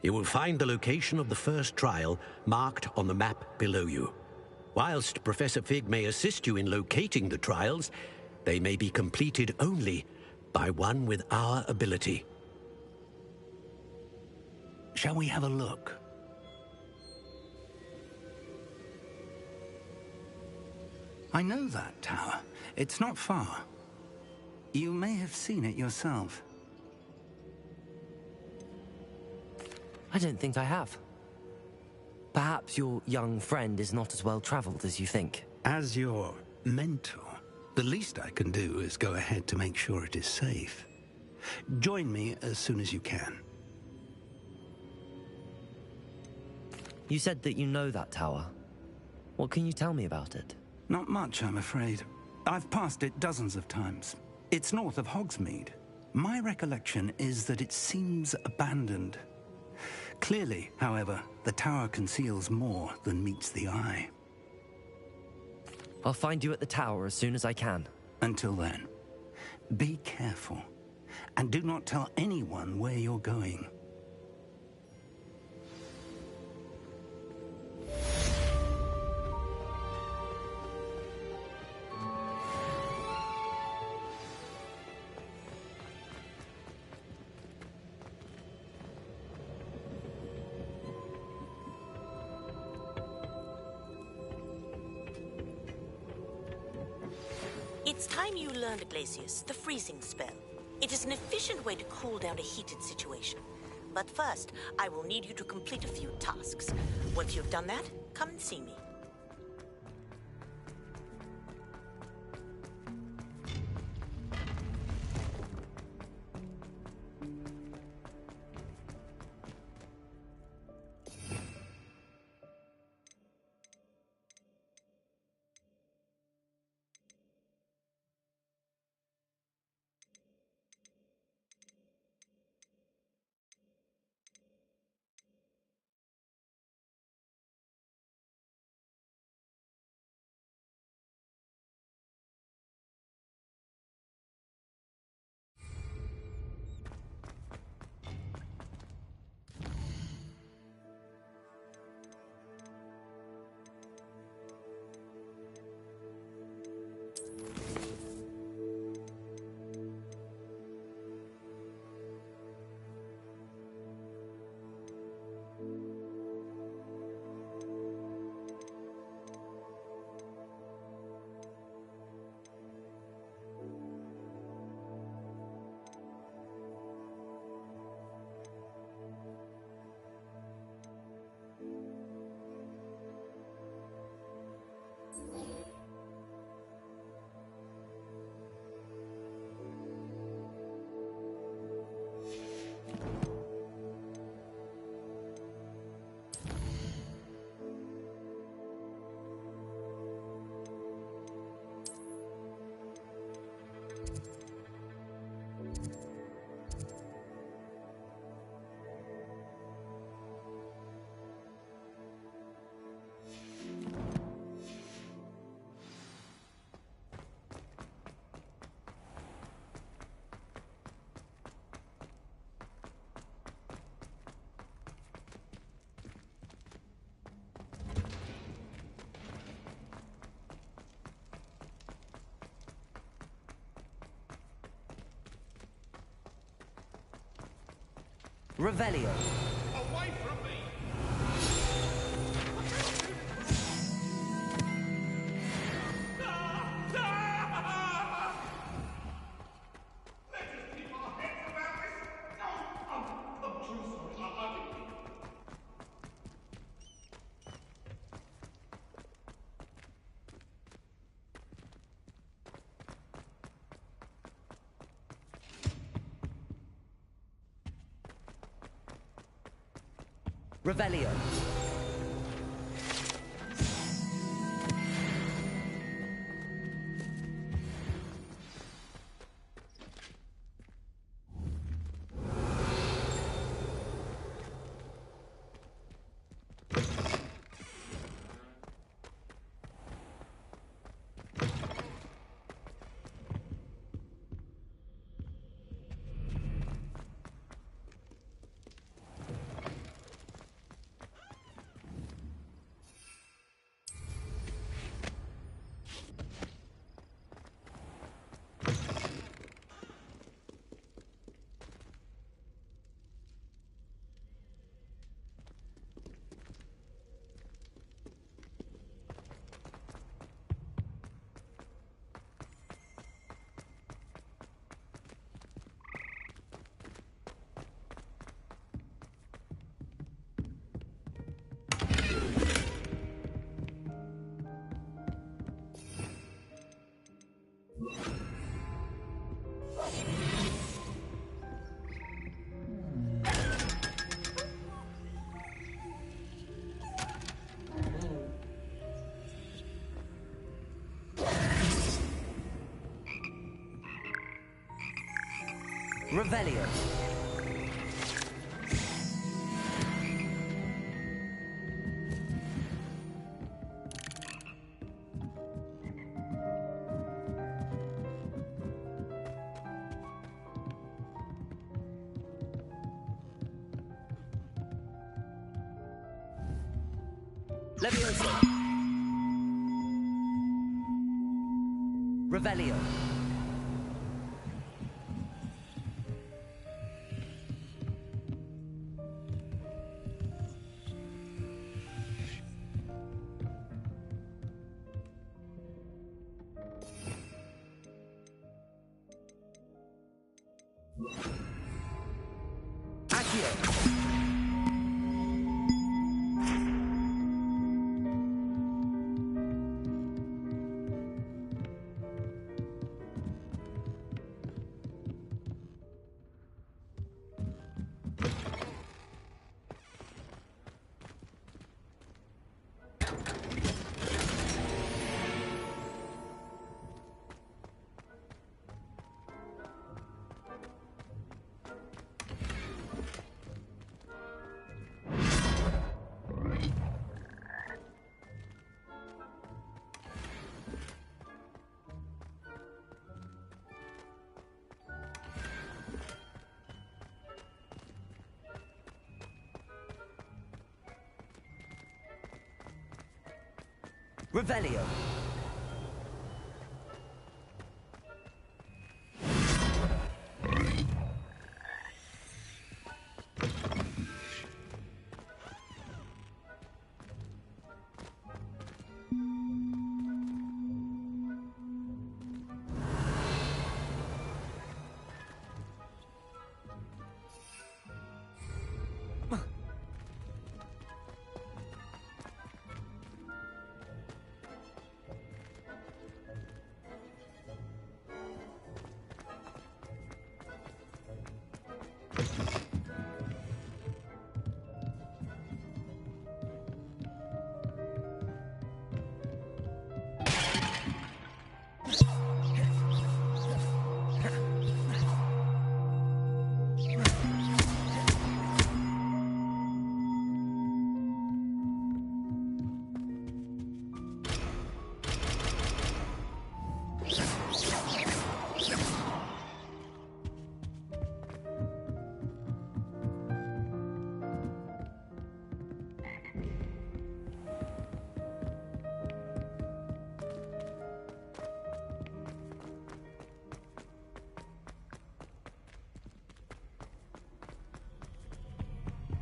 You will find the location of the first trial marked on the map below you. Whilst Professor Fig may assist you in locating the trials, they may be completed only by one with our ability. Shall we have a look? I know that tower. It's not far. You may have seen it yourself. I don't think I have. Perhaps your young friend is not as well traveled as you think. As your mentor, the least I can do is go ahead to make sure it is safe. Join me as soon as you can. You said that you know that tower. What can you tell me about it? Not much, I'm afraid. I've passed it dozens of times. It's north of Hogsmeade. My recollection is that it seems abandoned. Clearly, however, the tower conceals more than meets the eye. I'll find you at the tower as soon as I can. Until then, be careful, and do not tell anyone where you're going. It's time you learned, Glacius, the freezing spell. It is an efficient way to cool down a heated situation. But first, I will need you to complete a few tasks. Once you've done that, come and see me. Revelio. Away from me! Revelio. Revelio. Levioso. Revelio. Accio! Revelio.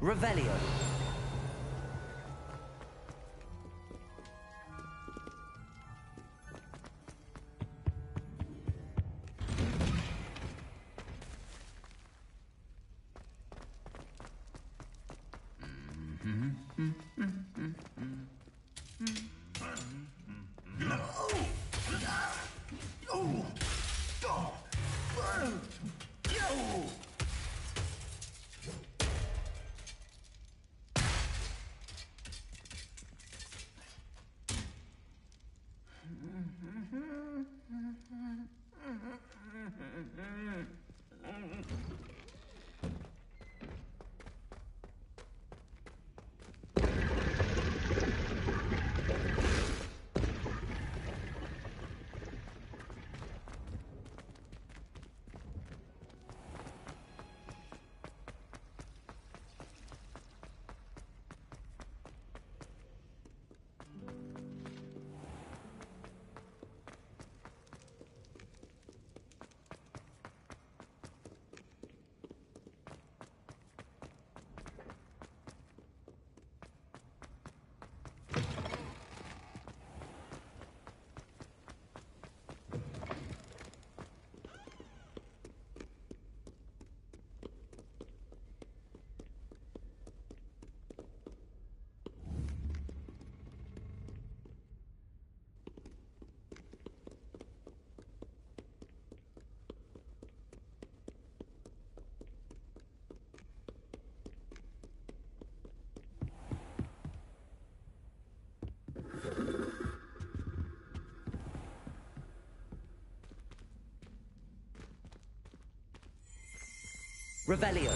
Revelio. Revelio.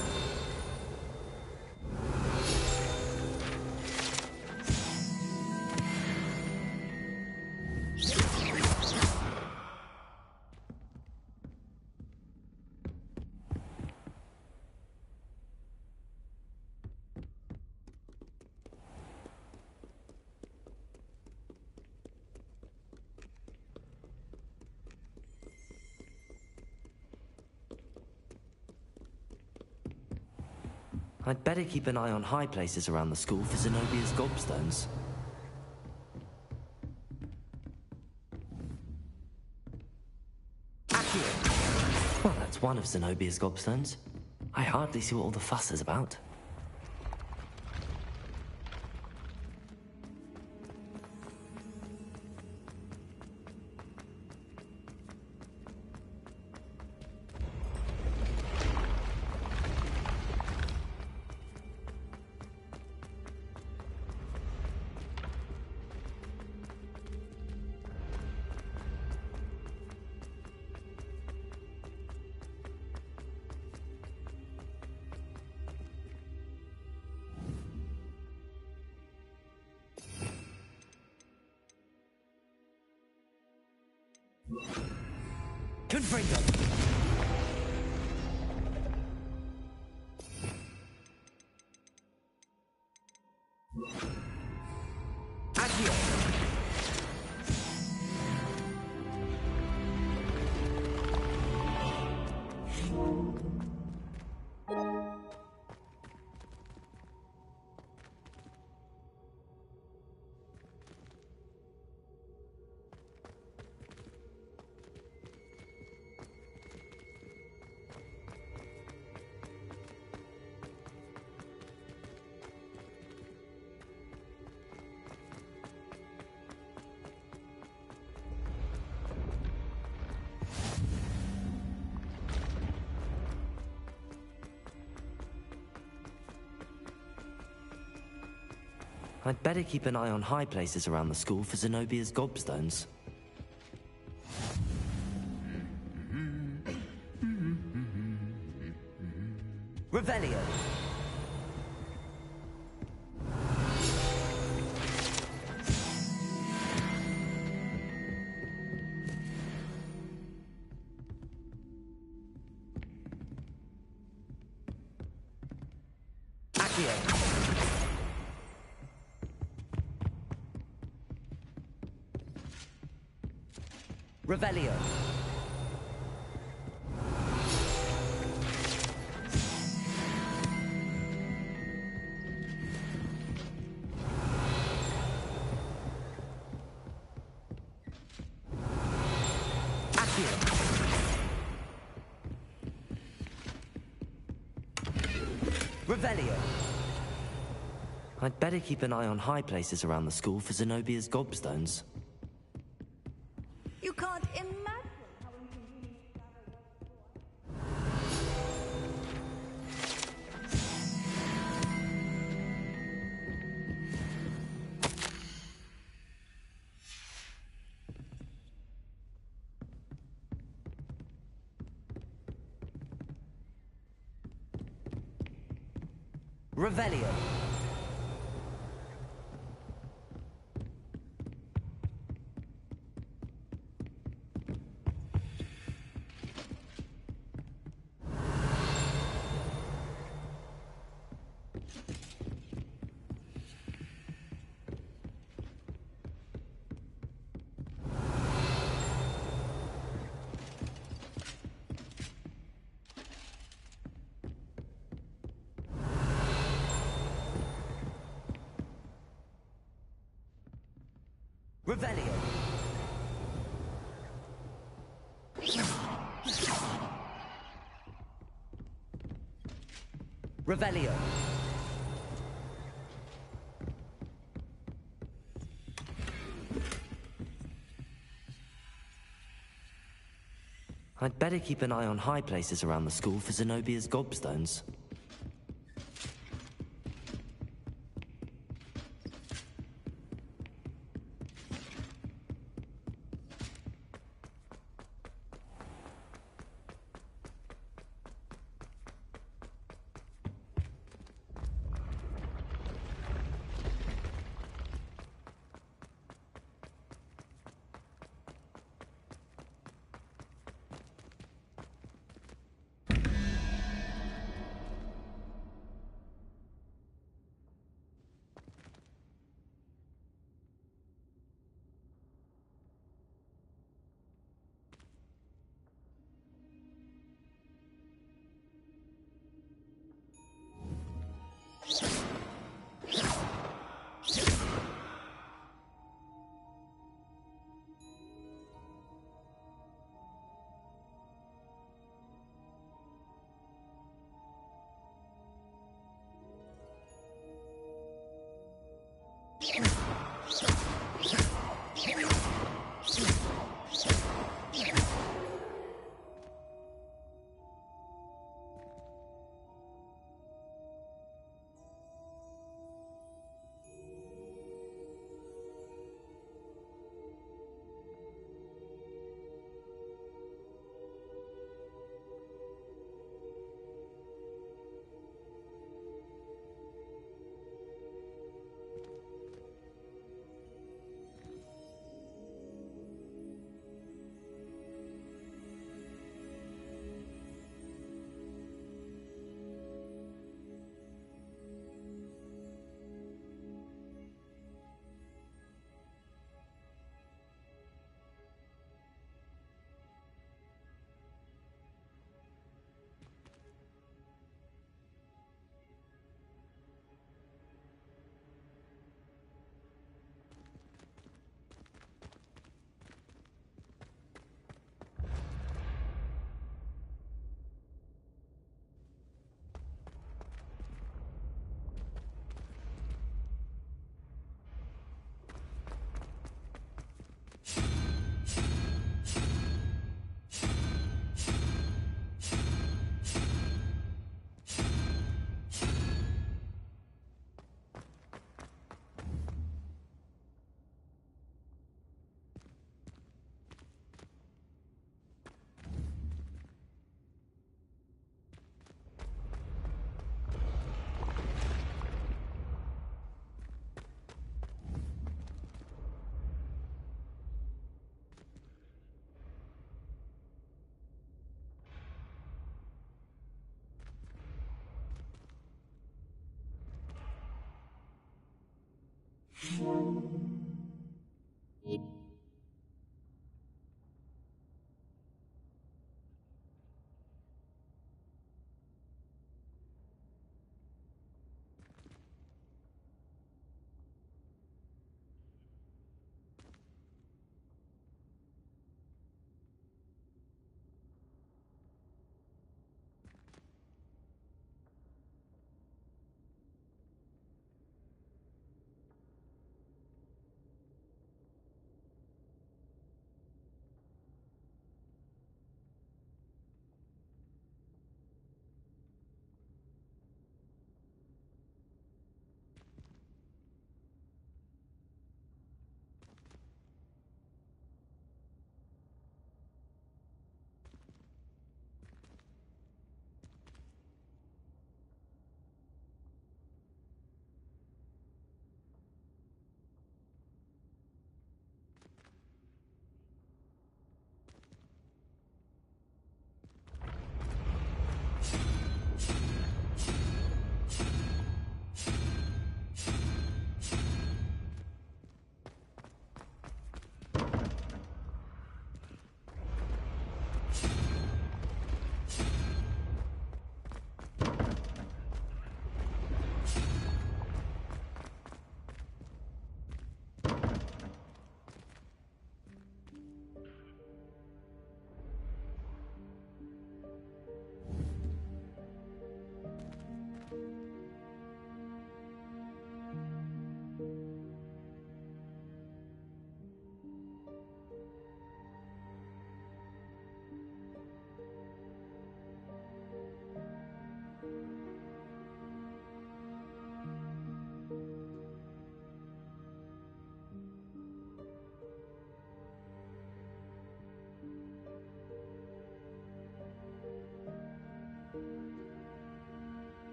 I'd better keep an eye on high places around the school for Zenobia's gobstones. Accio! Well, that's one of Zenobia's gobstones. I hardly see what all the fuss is about. Confringo! Accio! I'd better keep an eye on high places around the school for Zenobia's gobstones. Revelio! Accio! Revelio. Accio. Revelio. I'd better keep an eye on high places around the school for Zenobia's gobstones. You can't imagine how inconvenient Revelio. Revelio. Revelio. I'd better keep an eye on high places around the school for Zenobia's gobstones.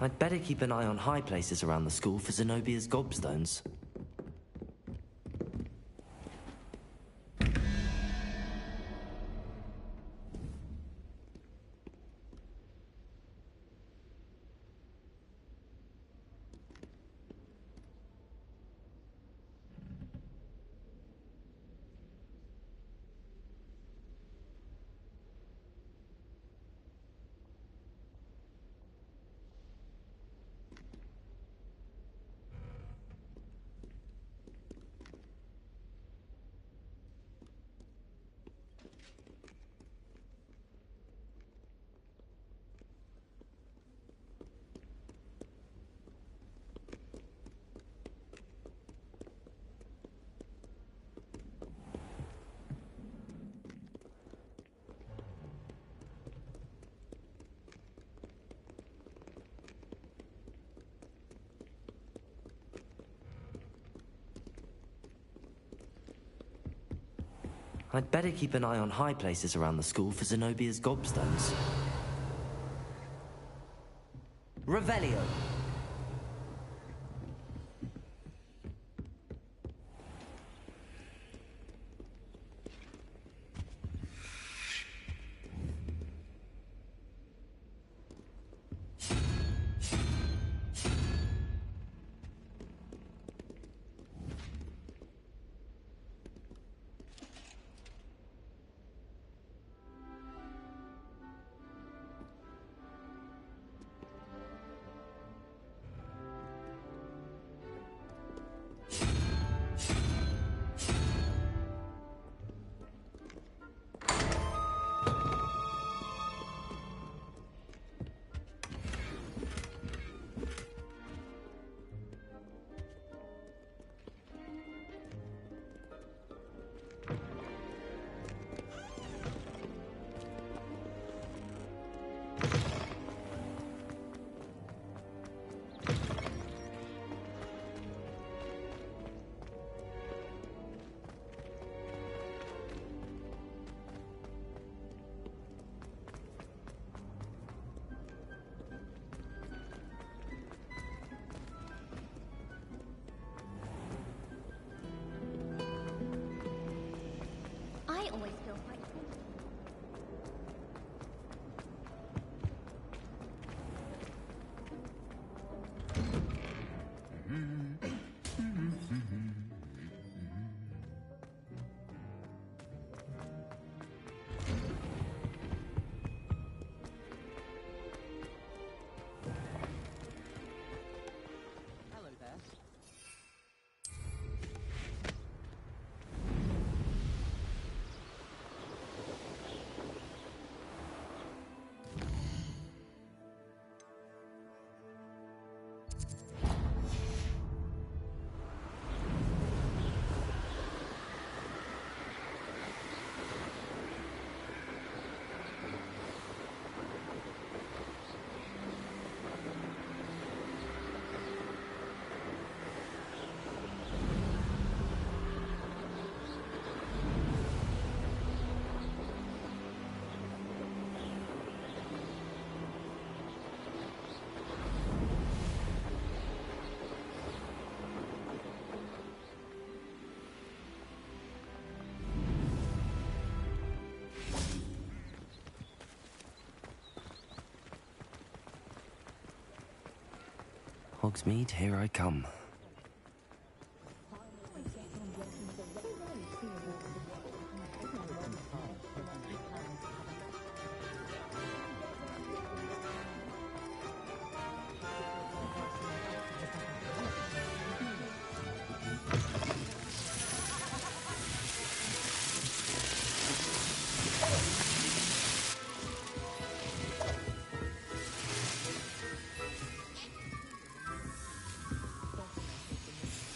I'd better keep an eye on high places around the school for Zenobia's gobstones. I'd better keep an eye on high places around the school for Zenobia's gobstones. Revelio! I always feel quite cool. Hello there. Hogsmeade, here I come.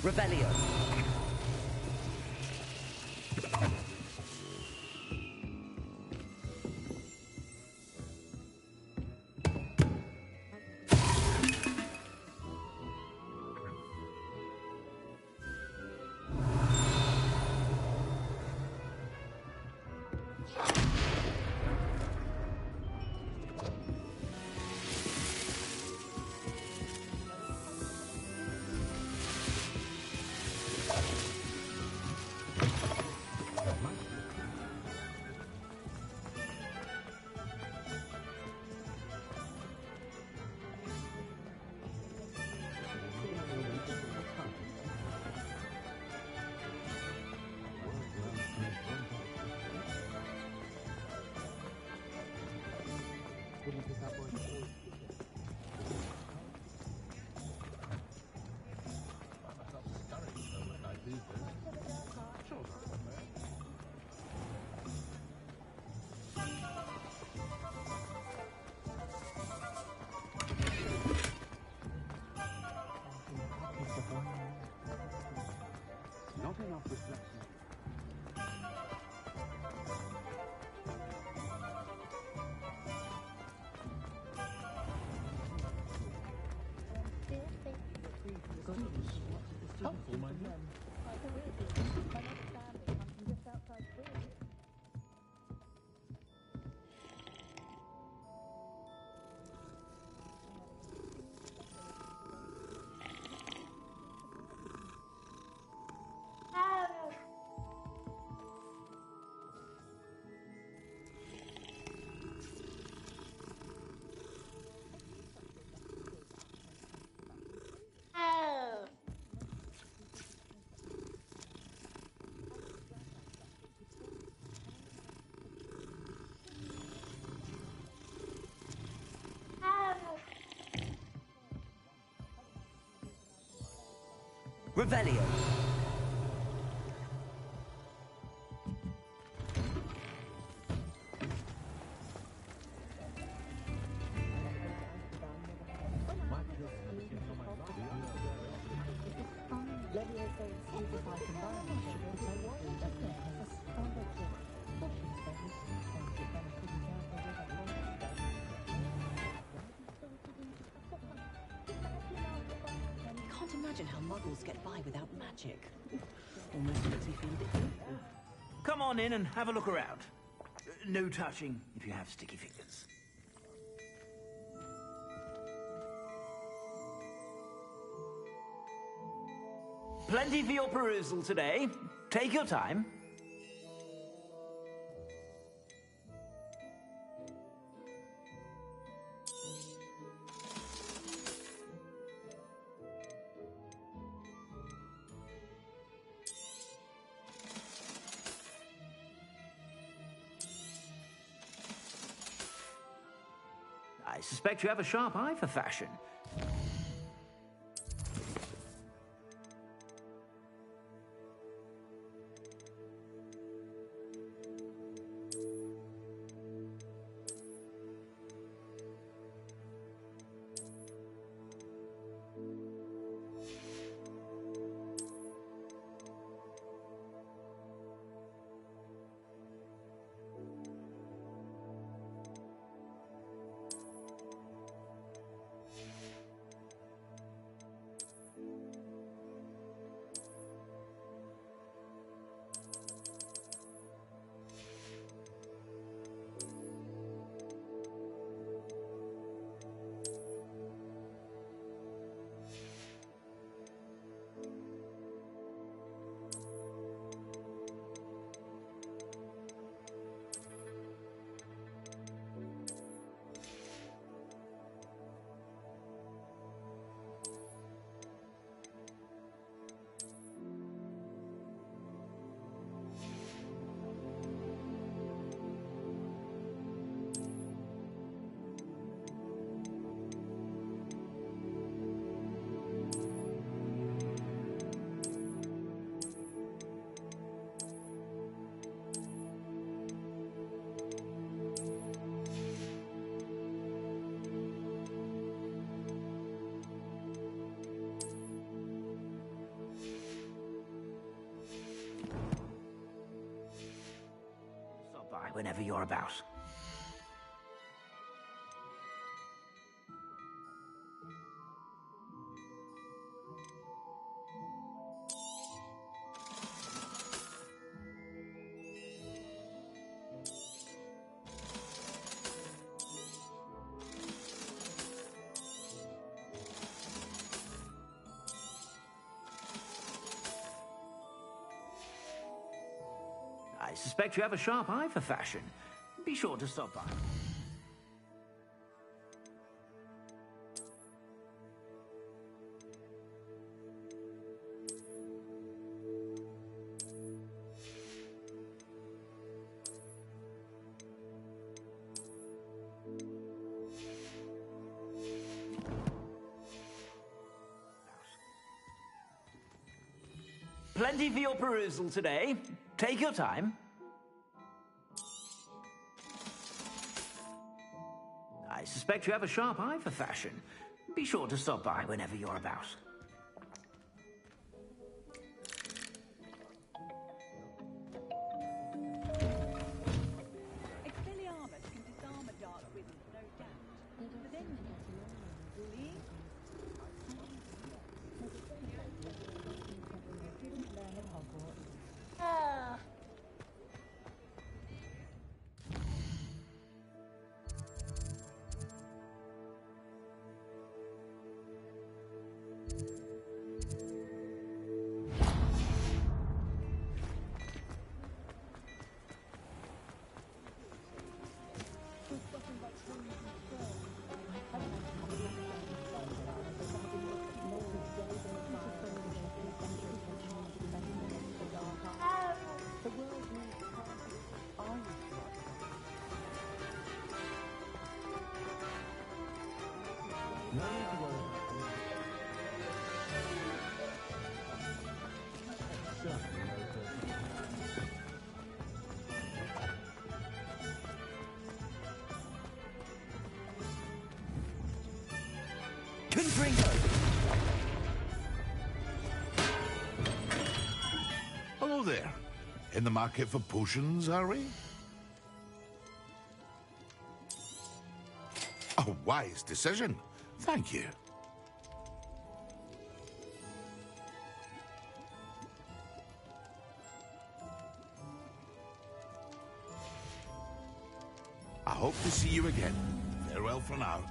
Revelio. Not enough reflection. Revelio. Can't imagine how muggles get by without magic. Almost makes me feel a bit guilty. Come on in and have a look around. No touching if you have sticky fingers. Plenty for your perusal today. Take your time. I suspect you have a sharp eye for fashion. whenever you're about. I suspect you have a sharp eye for fashion. Be sure to stop by. Plenty for your perusal today. Take your time. I suspect you have a sharp eye for fashion. Be sure to stop by whenever you're about. Expelliarmus can disarm a dark wizard, no doubt. But then bullying? Didn't learn at Hogwarts. Ah. Hello there. In the market for potions, are we? A wise decision. Thank you. I hope to see you again. Farewell for now.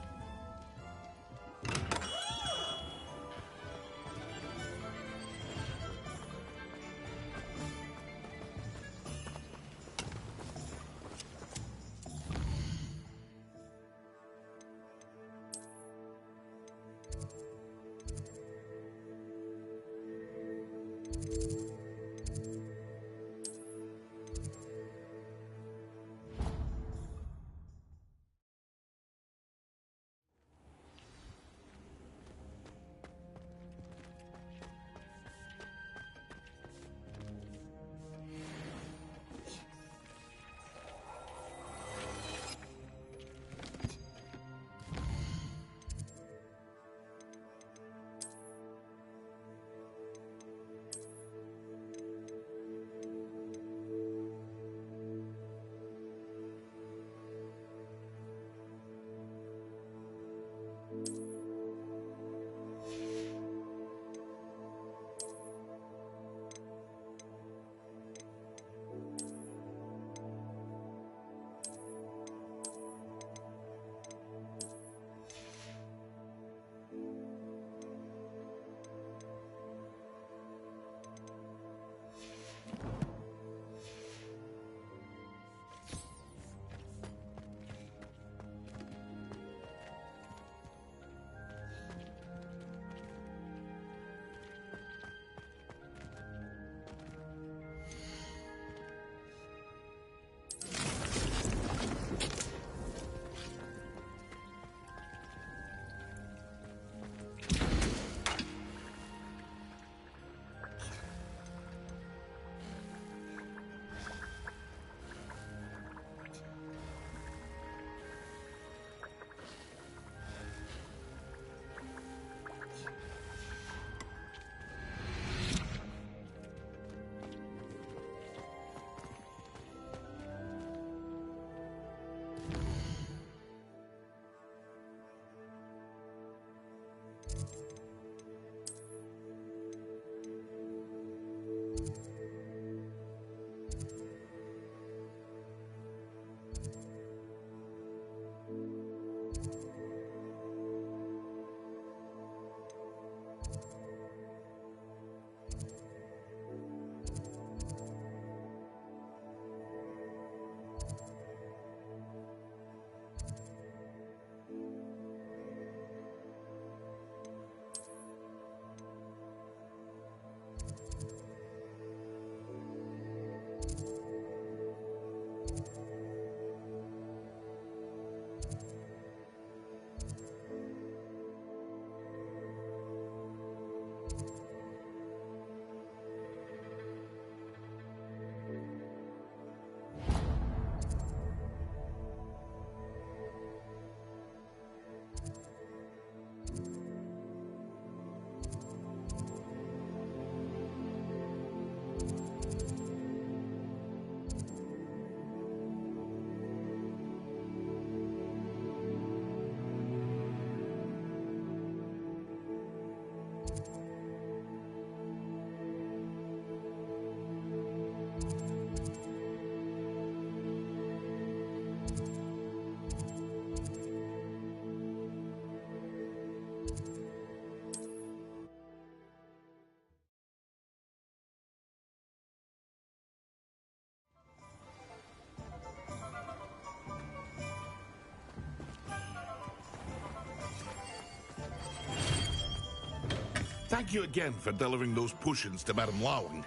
Thank you again for delivering those potions to Madame Lowing.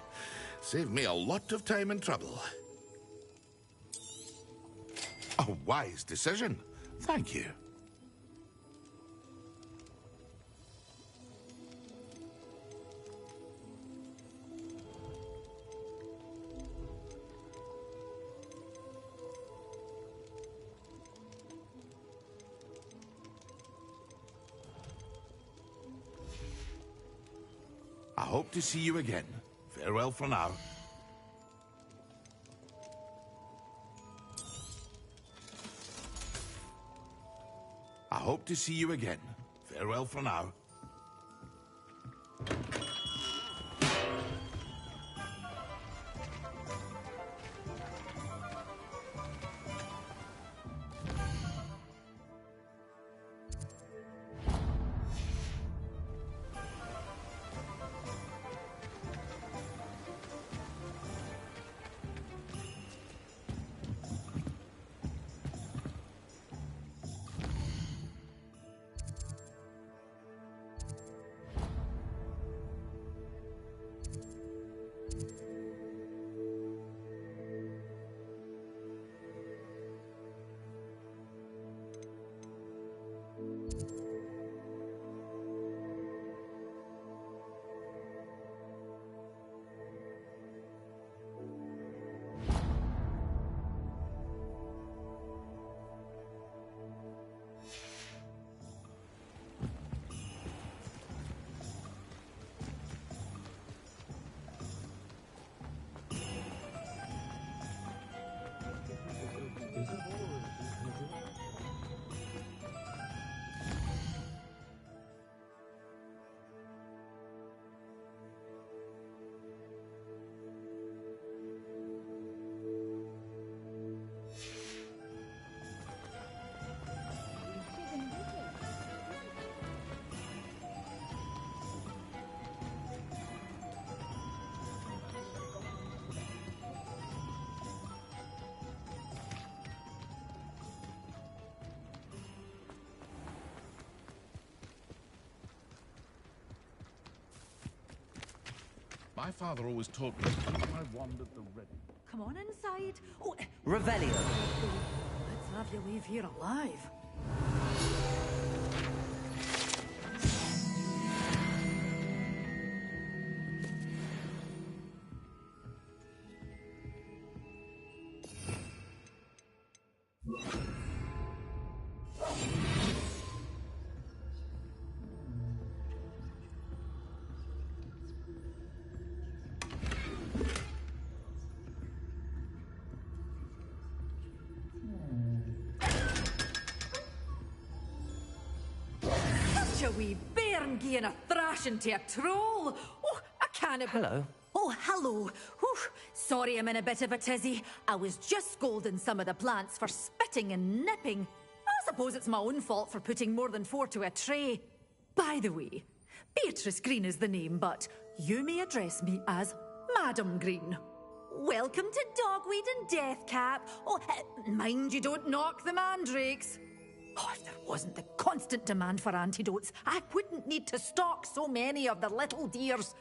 Saved me a lot of time and trouble. A wise decision. Thank you. I hope to see you again. Farewell for now. I hope to see you again. Farewell for now. My father always taught me to keep my wand at the ready. Come on inside. Oh, Revelio. let's have you leave here alive. Such a wee bear Bairn giving a thrashing to a troll. Oh, I can't... Hello. Oh, hello. Whew. Sorry I'm in a bit of a tizzy. I was just scolding some of the plants for spitting and nipping. I suppose it's my own fault for putting more than 4 to a tray. By the way, Beatrice Green is the name, but you may address me as Madam Green. Welcome to Dogweed and Deathcap. Oh, mind you don't knock the mandrakes. Oh, if there wasn't the constant demand for antidotes, I wouldn't need to stock so many of the little dears.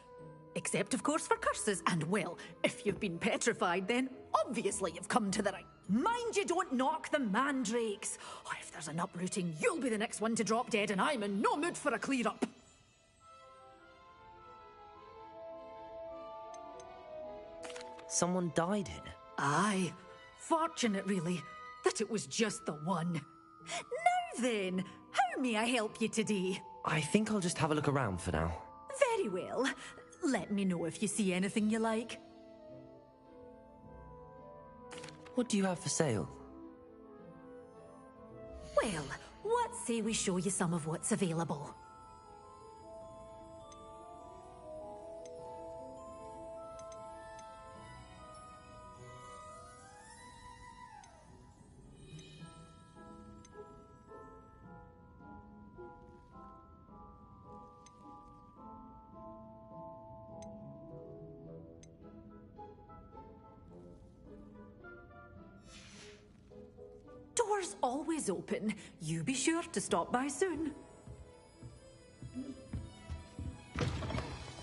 Except, of course, for curses. And, well, if you've been petrified, then obviously you've come to the right. Mind you don't knock the mandrakes. Oh, if there's an uprooting, you'll be the next one to drop dead, and I'm in no mood for a clear-up. Someone died here? Aye. Fortunate, really, that it was just the one. Now then, how may I help you today? I think I'll just have a look around for now. Very well. Let me know if you see anything you like. What do you have for sale? Well, what say we show you some of what's available? Doors always open. You be sure to stop by soon.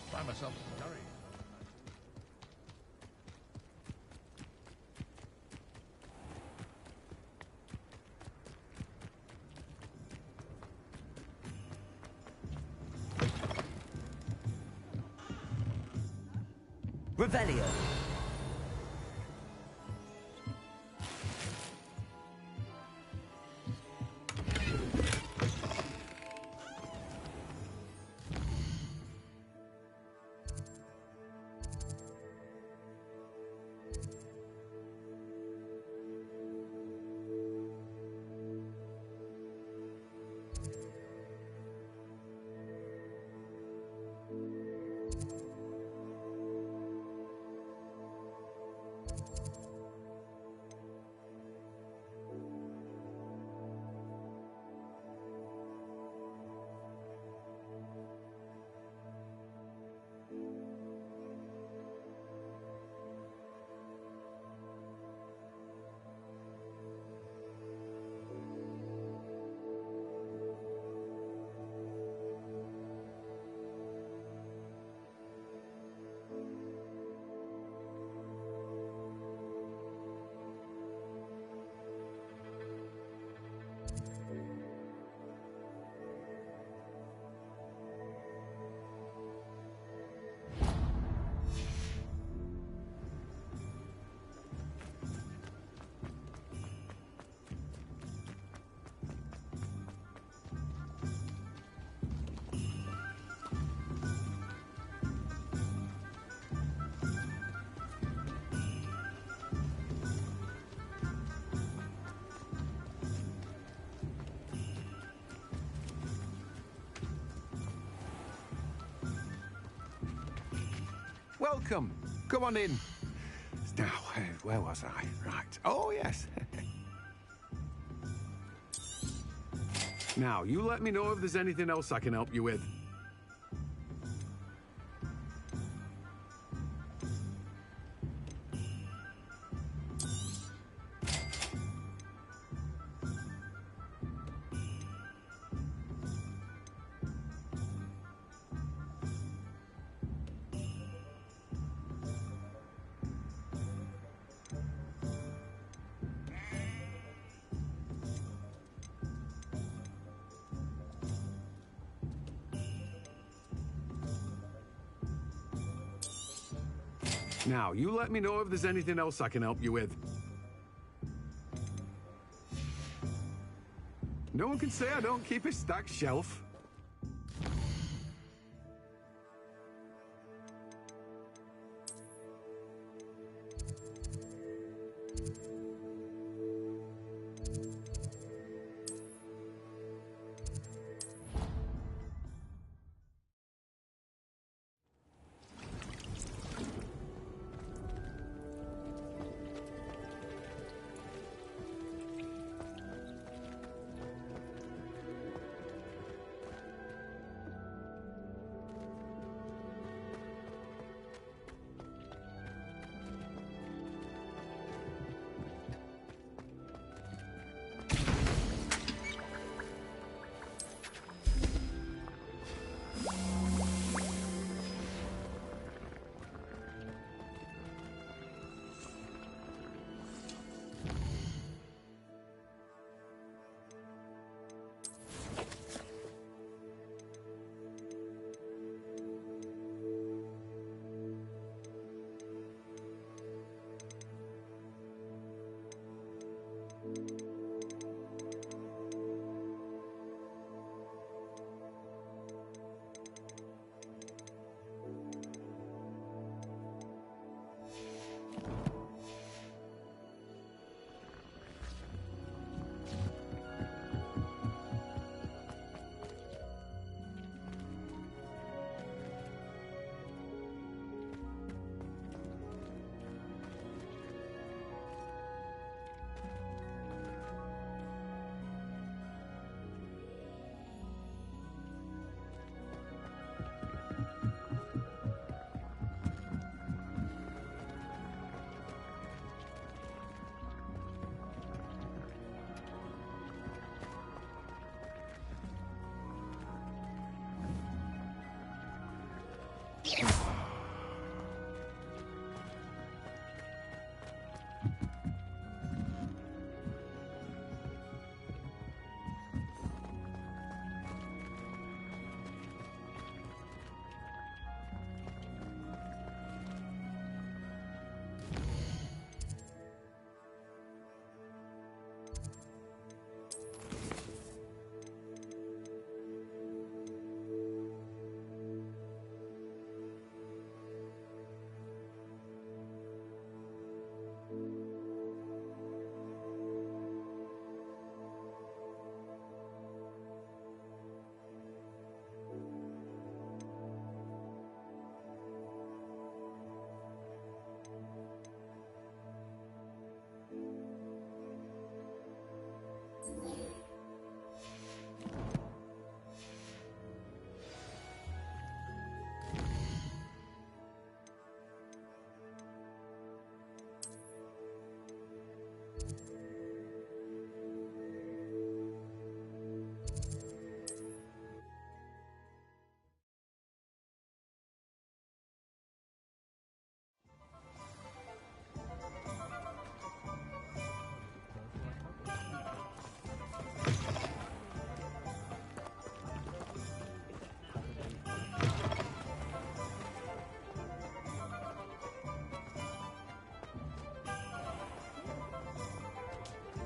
Find myself scurrying. Revelio. Welcome. Come on in. Now, where was I? Right. Oh, yes. Now, you let me know if there's anything else I can help you with. Now, you let me know if there's anything else I can help you with. No one can say I don't keep a stacked shelf.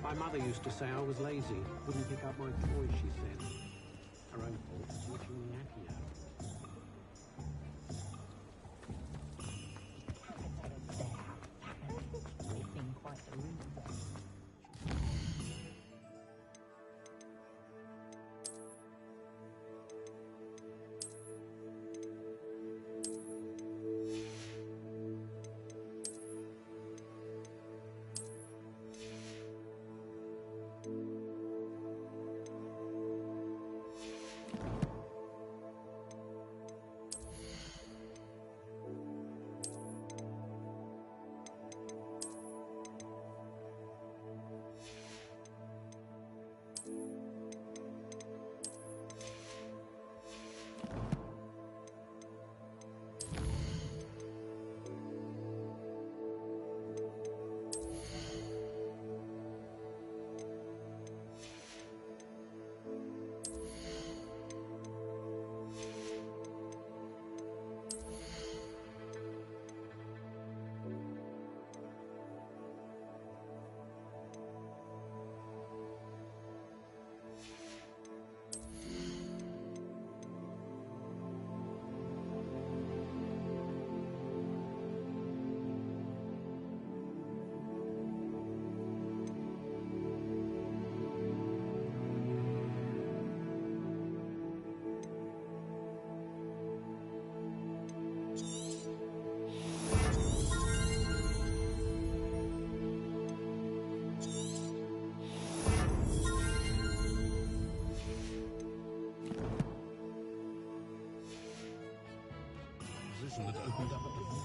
My mother used to say I was lazy, wouldn't pick up my toys, she said. Her own fault for teaching me Accio. That opened up at the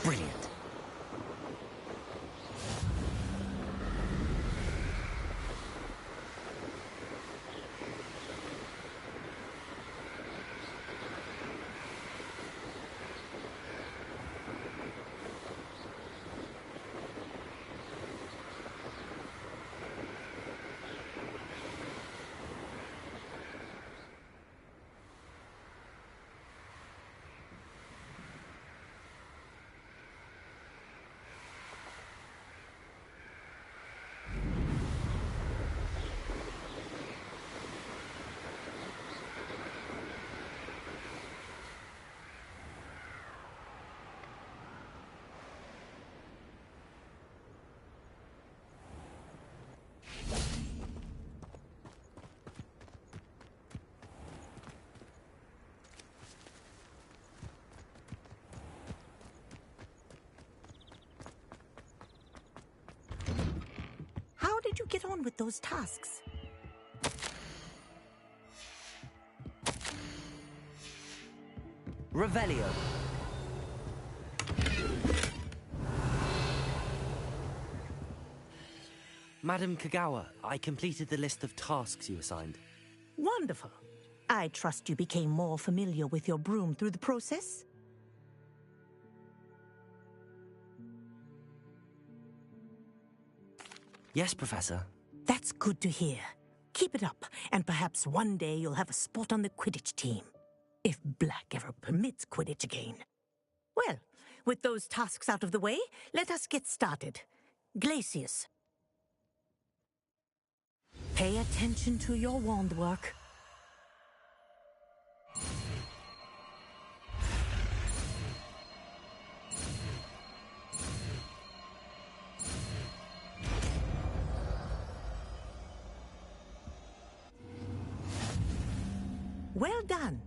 Brilliant. How did you get on with those tasks? Revelio. Madam Kagawa, I completed the list of tasks you assigned. Wonderful. I trust you became more familiar with your broom through the process? Yes, Professor. That's good to hear. Keep it up, and perhaps one day you'll have a spot on the Quidditch team. If Black ever permits Quidditch again. Well, with those tasks out of the way, let us get started. Glacius. Pay attention to your wand work. Well done.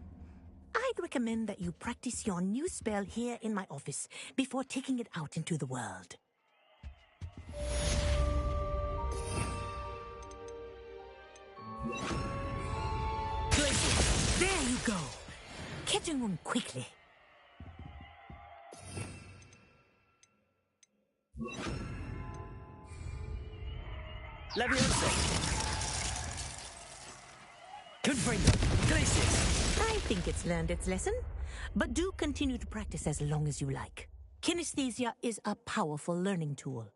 I'd recommend that you practice your new spell here in my office before taking it out into the world. There you go. Catching them quickly. Leviosa! Confringo! Glacius! I think it's learned its lesson, but do continue to practice as long as you like. Kinesthesia is a powerful learning tool.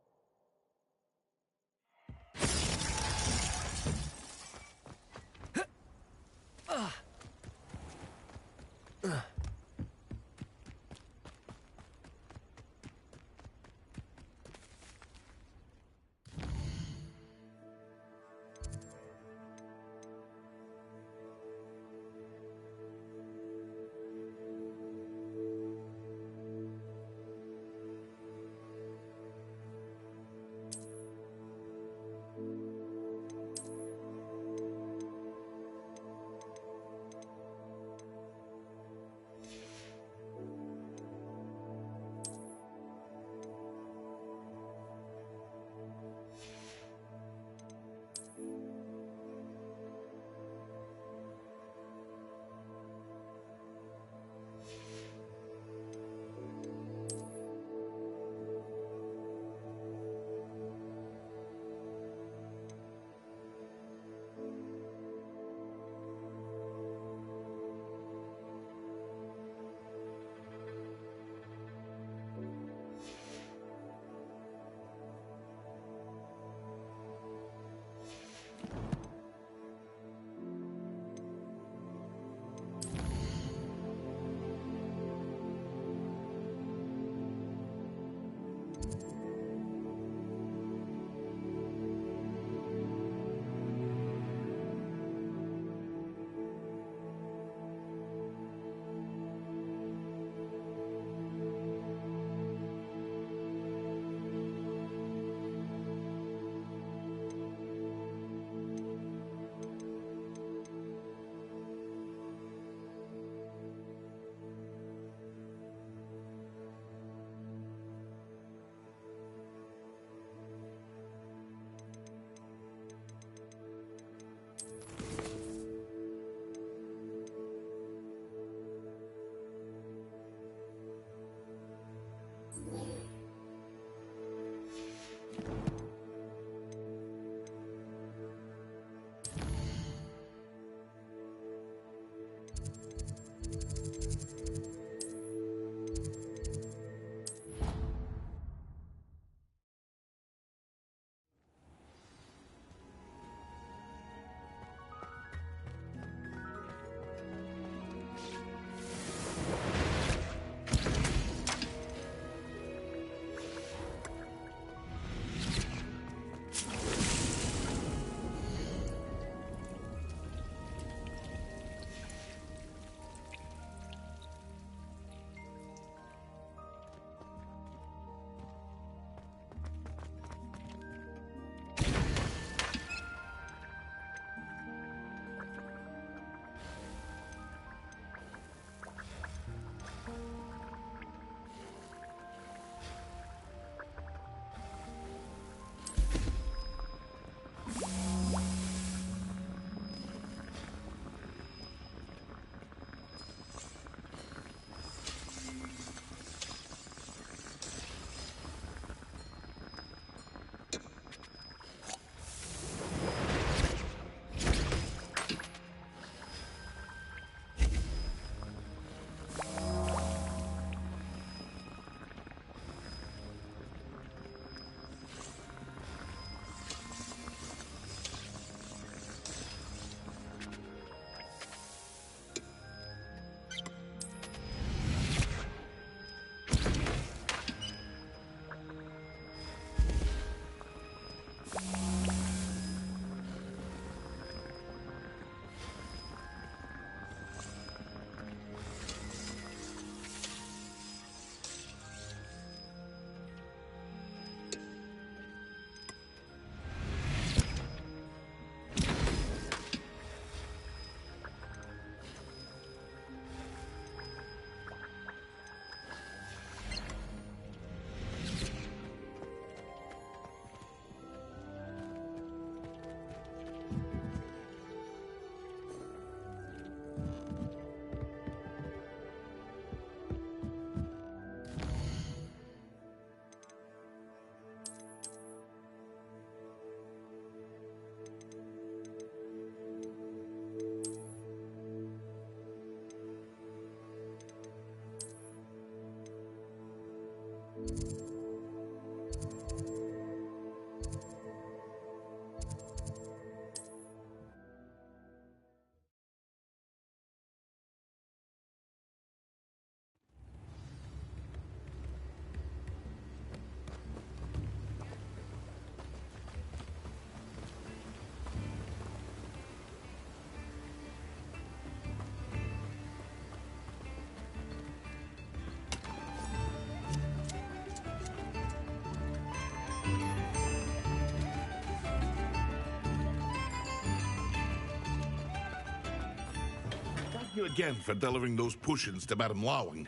you again for delivering those potions to Madame Lowing.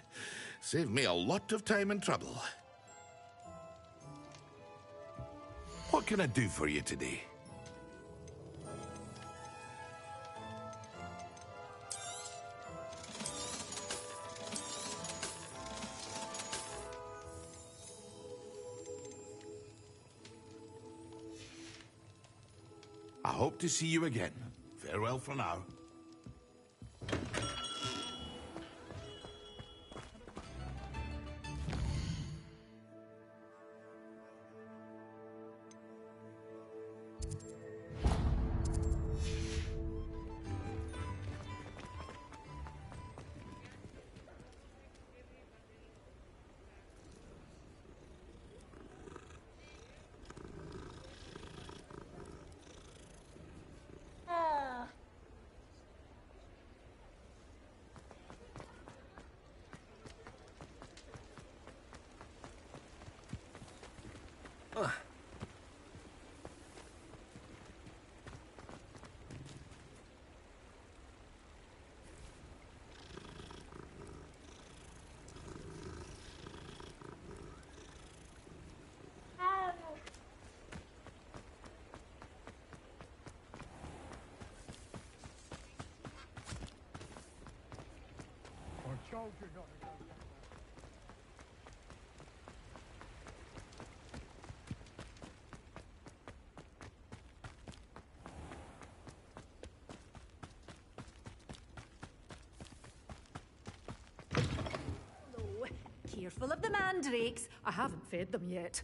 Saved me a lot of time and trouble. What can I do for you today? I hope to see you again. Farewell for now. Oh, careful of the mandrakes. I haven't fed them yet.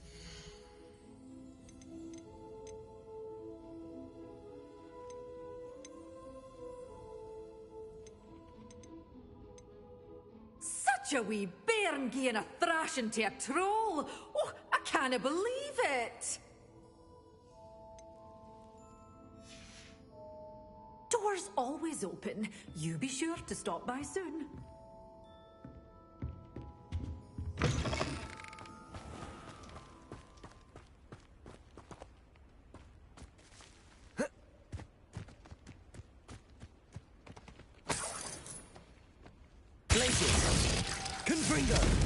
Such a wee bairn gieing a thrashing to a troll. Oh, I can't believe it. Doors always open. You be sure to stop by soon. Confringo!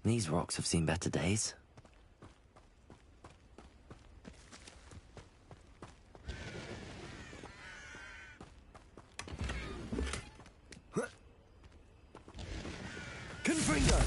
These rocks have seen better days. Confringo!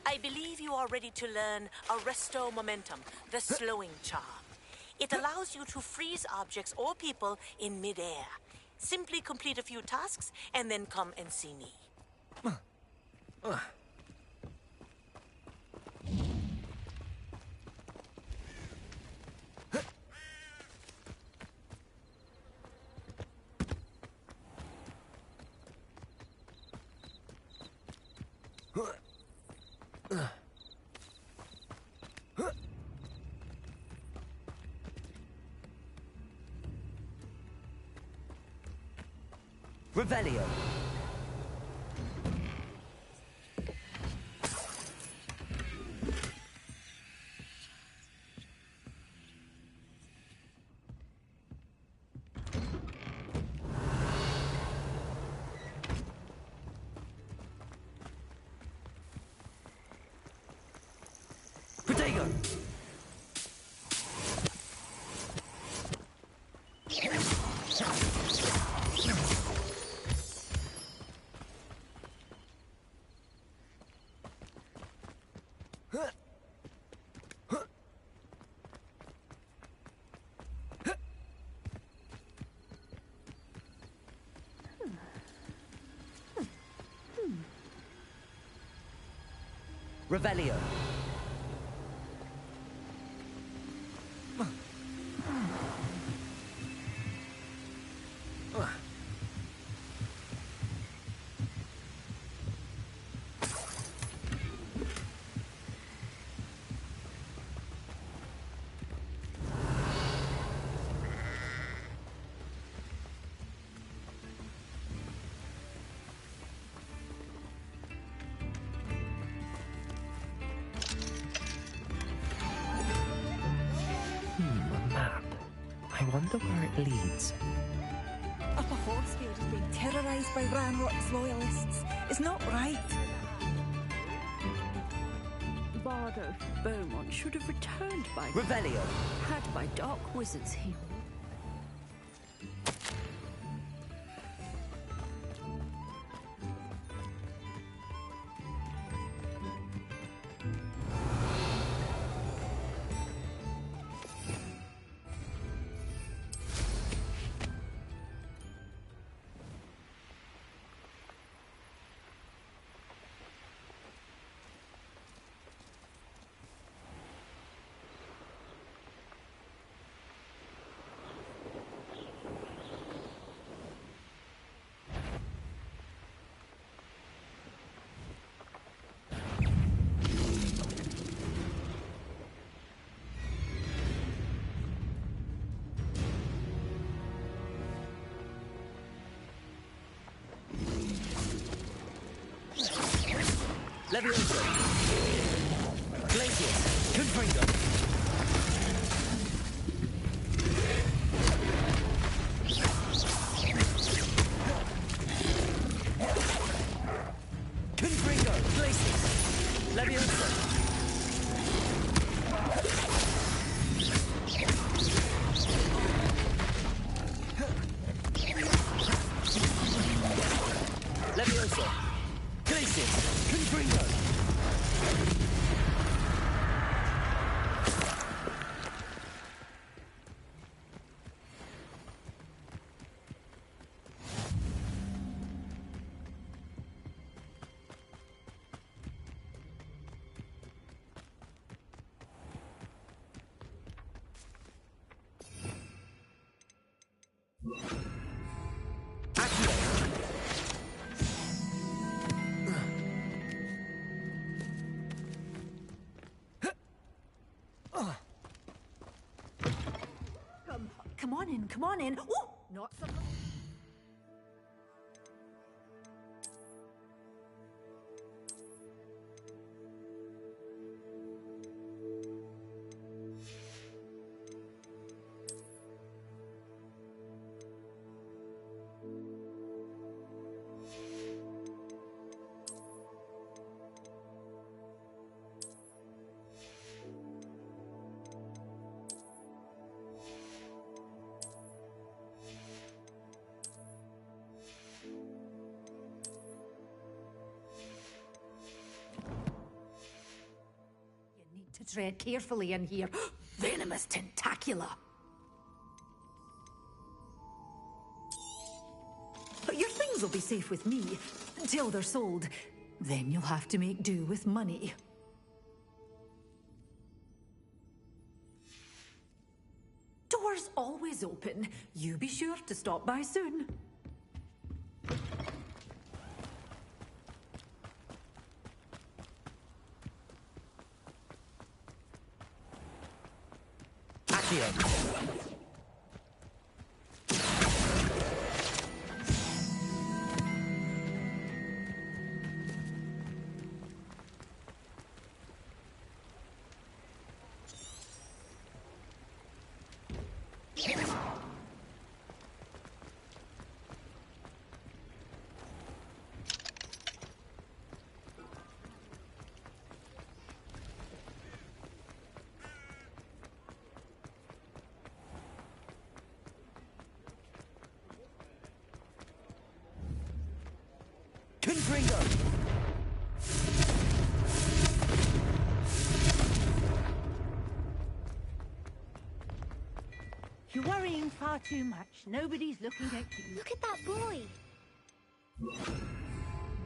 I believe you are ready to learn Arresto Momentum, the slowing charm. It allows you to freeze objects or people in midair. Simply complete a few tasks and then come and see me. Revelio. Protego. Revelio. A map. I wonder where it leads. Upper Hogsfield is being terrorised by Ranrock's loyalists. It's not right. Bardolph Beaumont should have returned by now. Revelio. Had my dark wizards healed. Levioso. Glacius. Confringo. Confringo. Glacius. Levioso. Levioso. Glacius. Confringo. Come on in, come on in. Oh, not so. To tread carefully in here. Venomous tentacula. Charms will be safe with me, till they're sold. Then you'll have to make do with money. Doors always open. You be sure to stop by soon. You're worrying far too much. Nobody's looking at you. Look at that boy.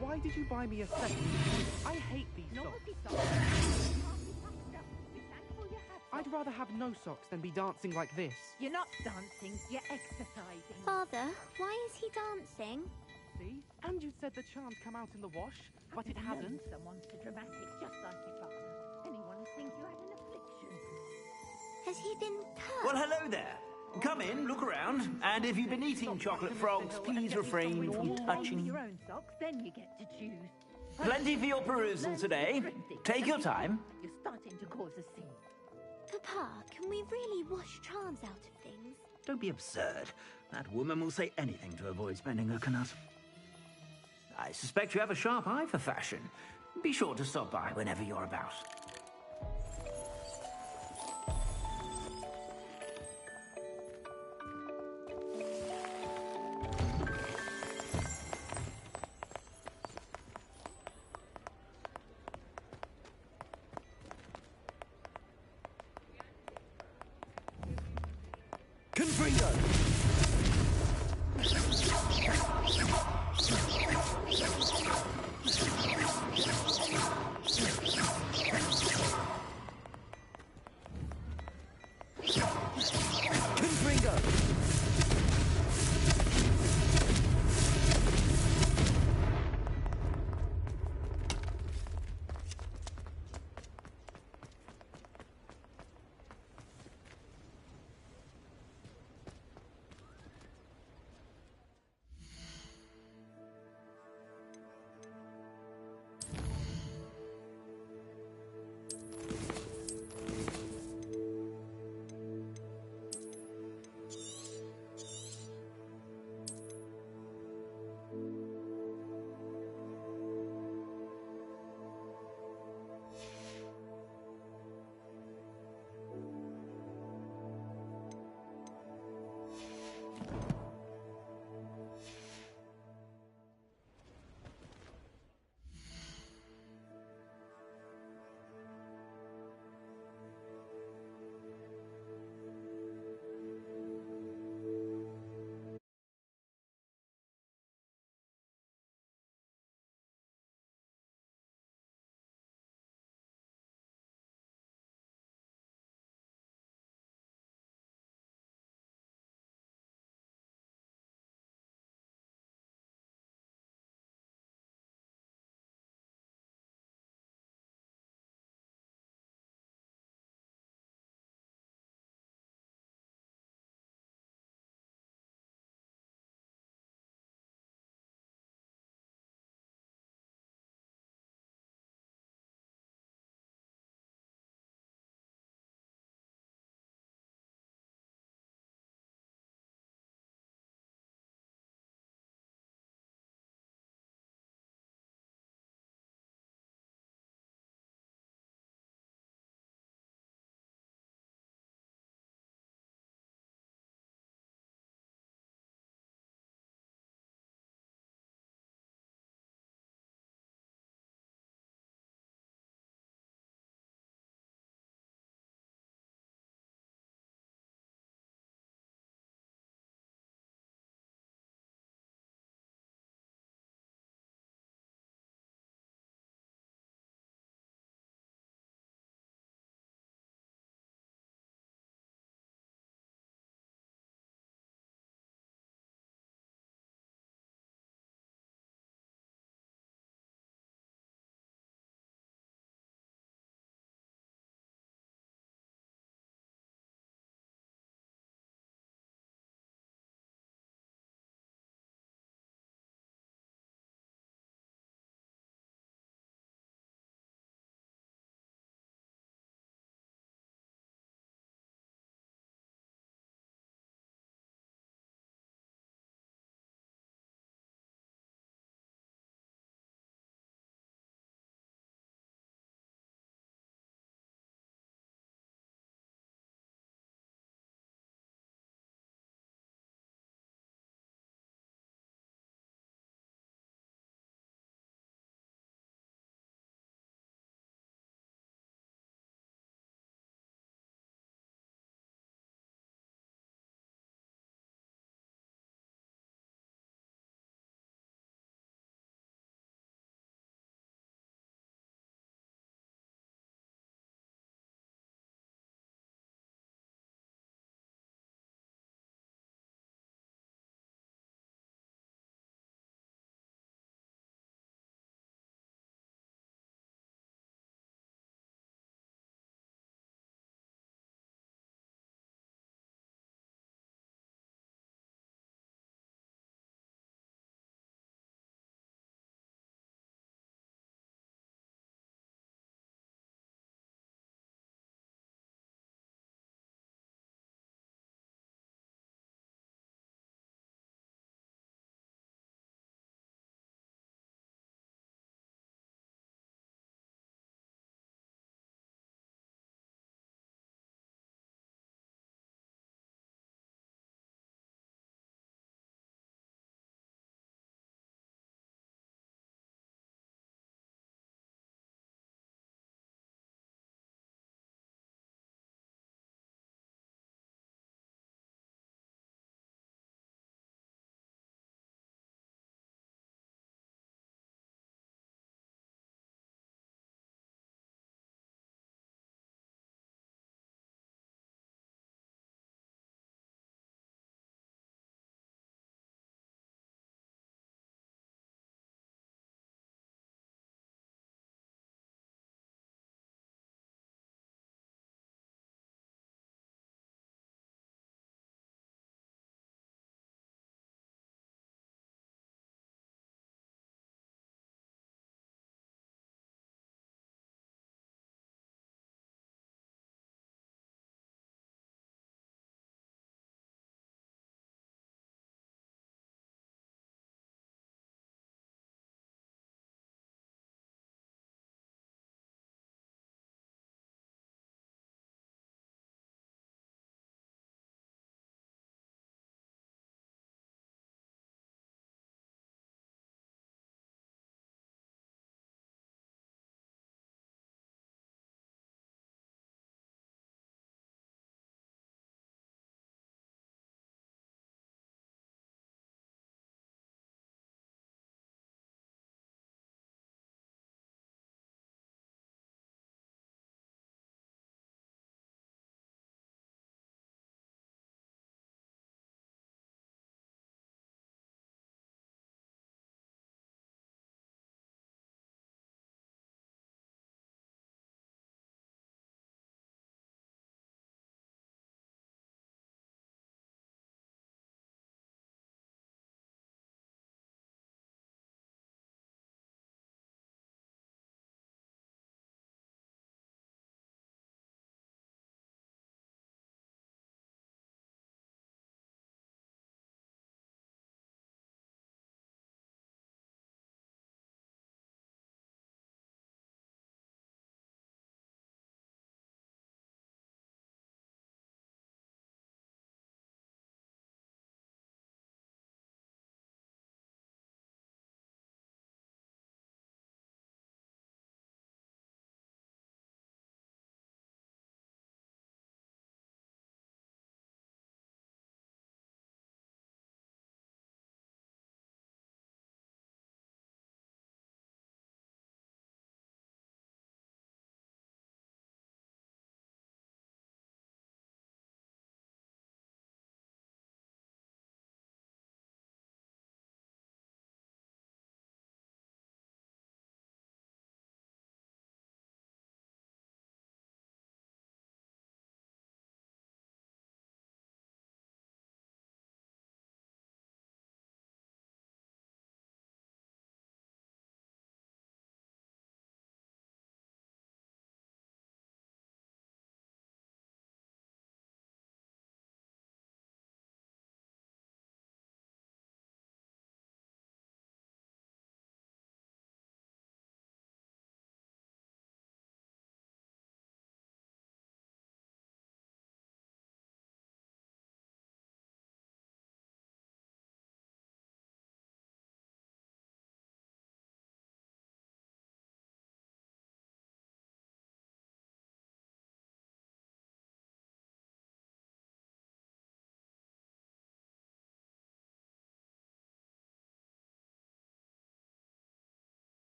Why did you buy me a set? I hate these socks. I'd rather have no socks than be dancing like this. You're not dancing, you're exercising. Father, why is he dancing? See? And you said the charms come out in the wash, but it hasn't. Someone's so dramatic, just like your father. Anyone think you have an affliction? Has he been hurt? Well, hello there. Come in, look around, and if you've been eating chocolate frogs, please refrain from touching. Your own socks, then you get to choose. Plenty for your perusal today. Take your time. You're starting to cause a scene. Papa, can we really wash charms out of things? Don't be absurd. That woman will say anything to avoid spending her knut. I suspect you have a sharp eye for fashion. Be sure to stop by whenever you're about.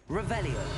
Revelio.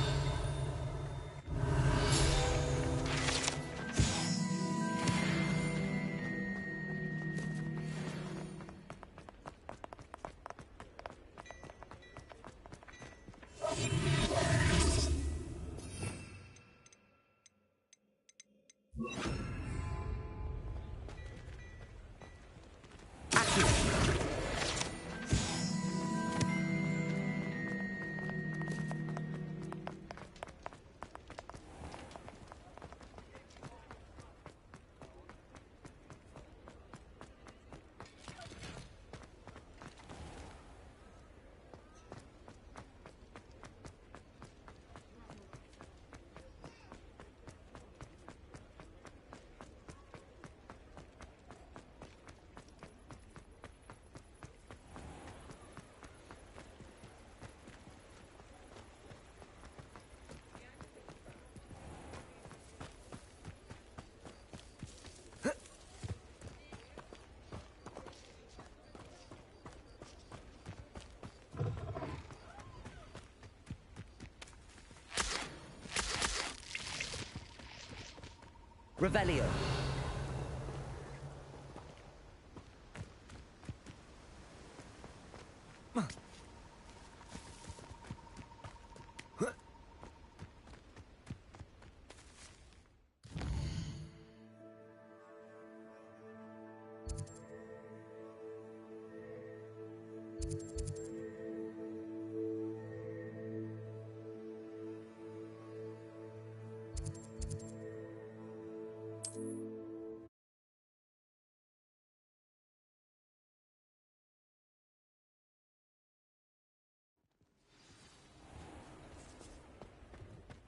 Revelio.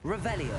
Revelio.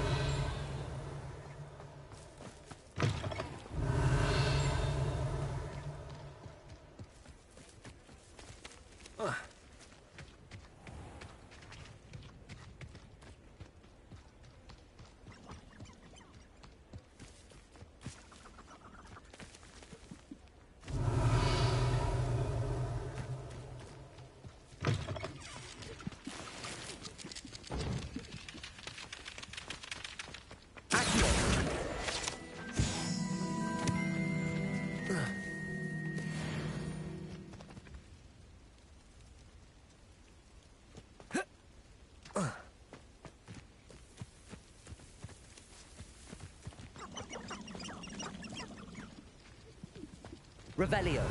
Revelio.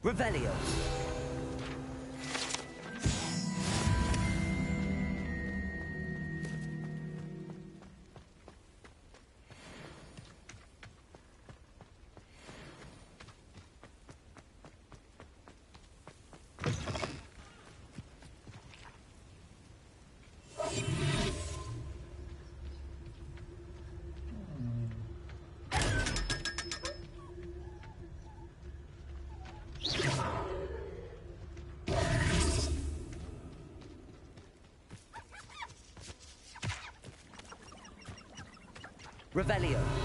Revelio. Revelio.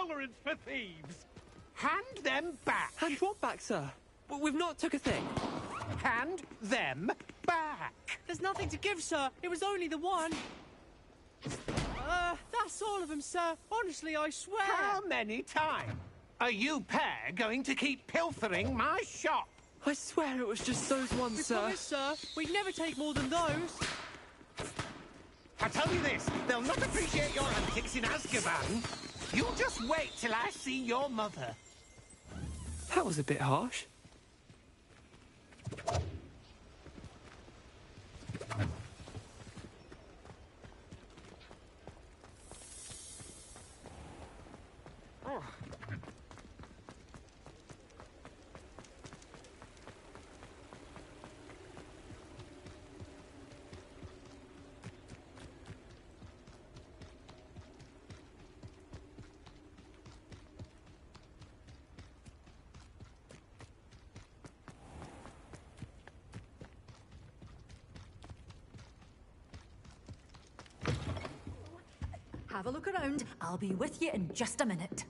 tolerance for thieves. Hand them back. Hand what back, sir? We've not took a thing. Hand them back. There's nothing to give, sir. It was only the one. That's all of them, sir. Honestly, I swear. How many times are you pair going to keep pilfering my shop? I swear it was just those ones, We sir. promise, sir. We'd never take more than those. I tell you this, they'll not appreciate your antics in Azkaban. You just wait till I see your mother. That was a bit harsh. Have a look around. I'll be with you in just a minute.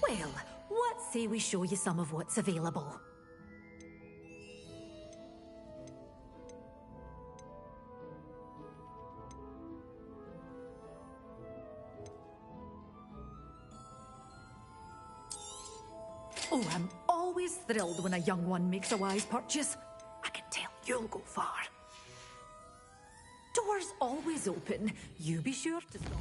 Well, what say we show you some of what's available? Oh, I'm always thrilled when a young one makes a wise purchase. I can tell you'll go far. Doors always open. You be sure to stop.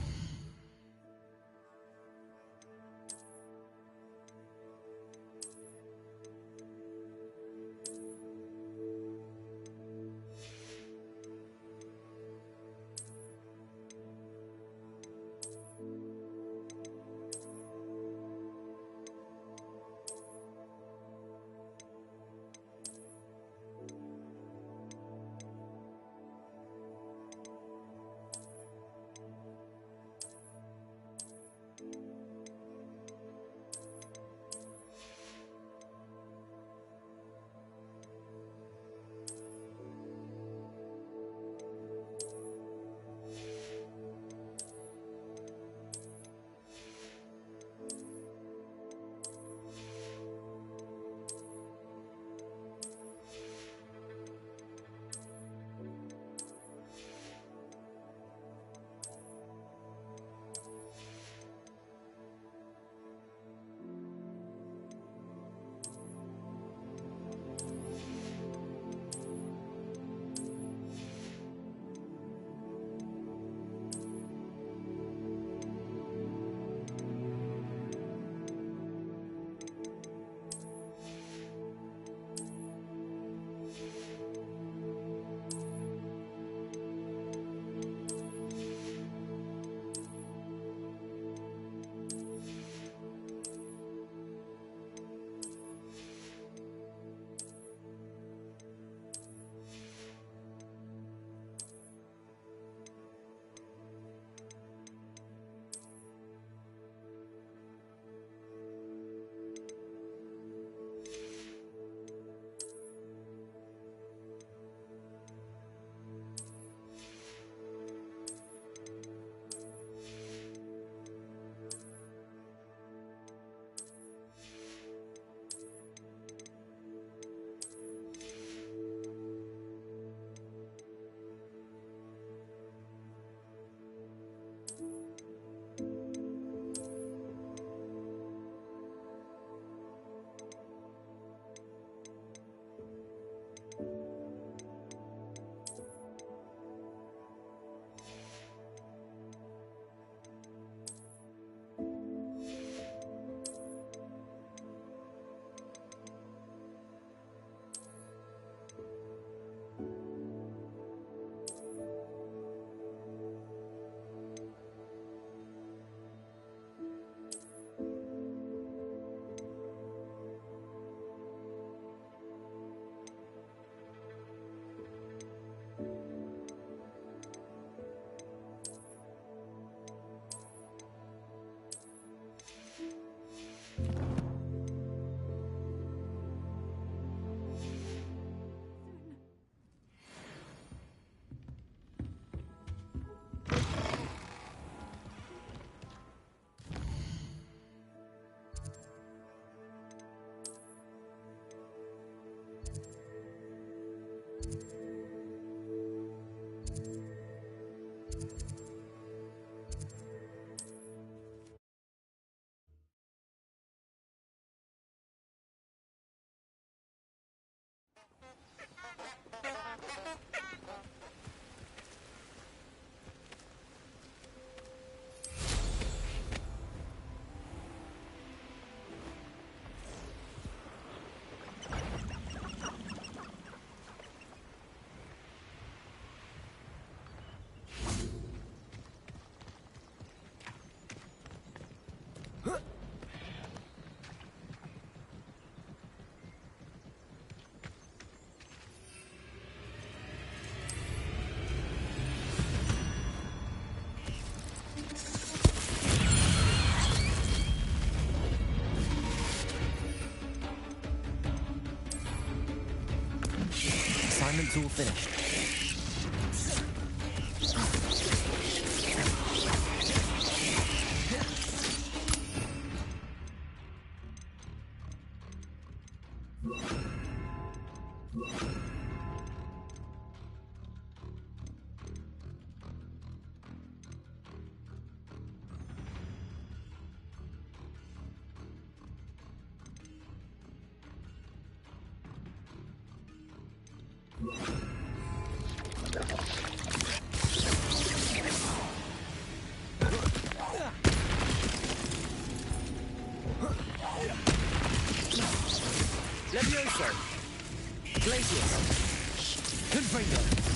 Assignment's all finished. Levioso! Glacius! Confringo!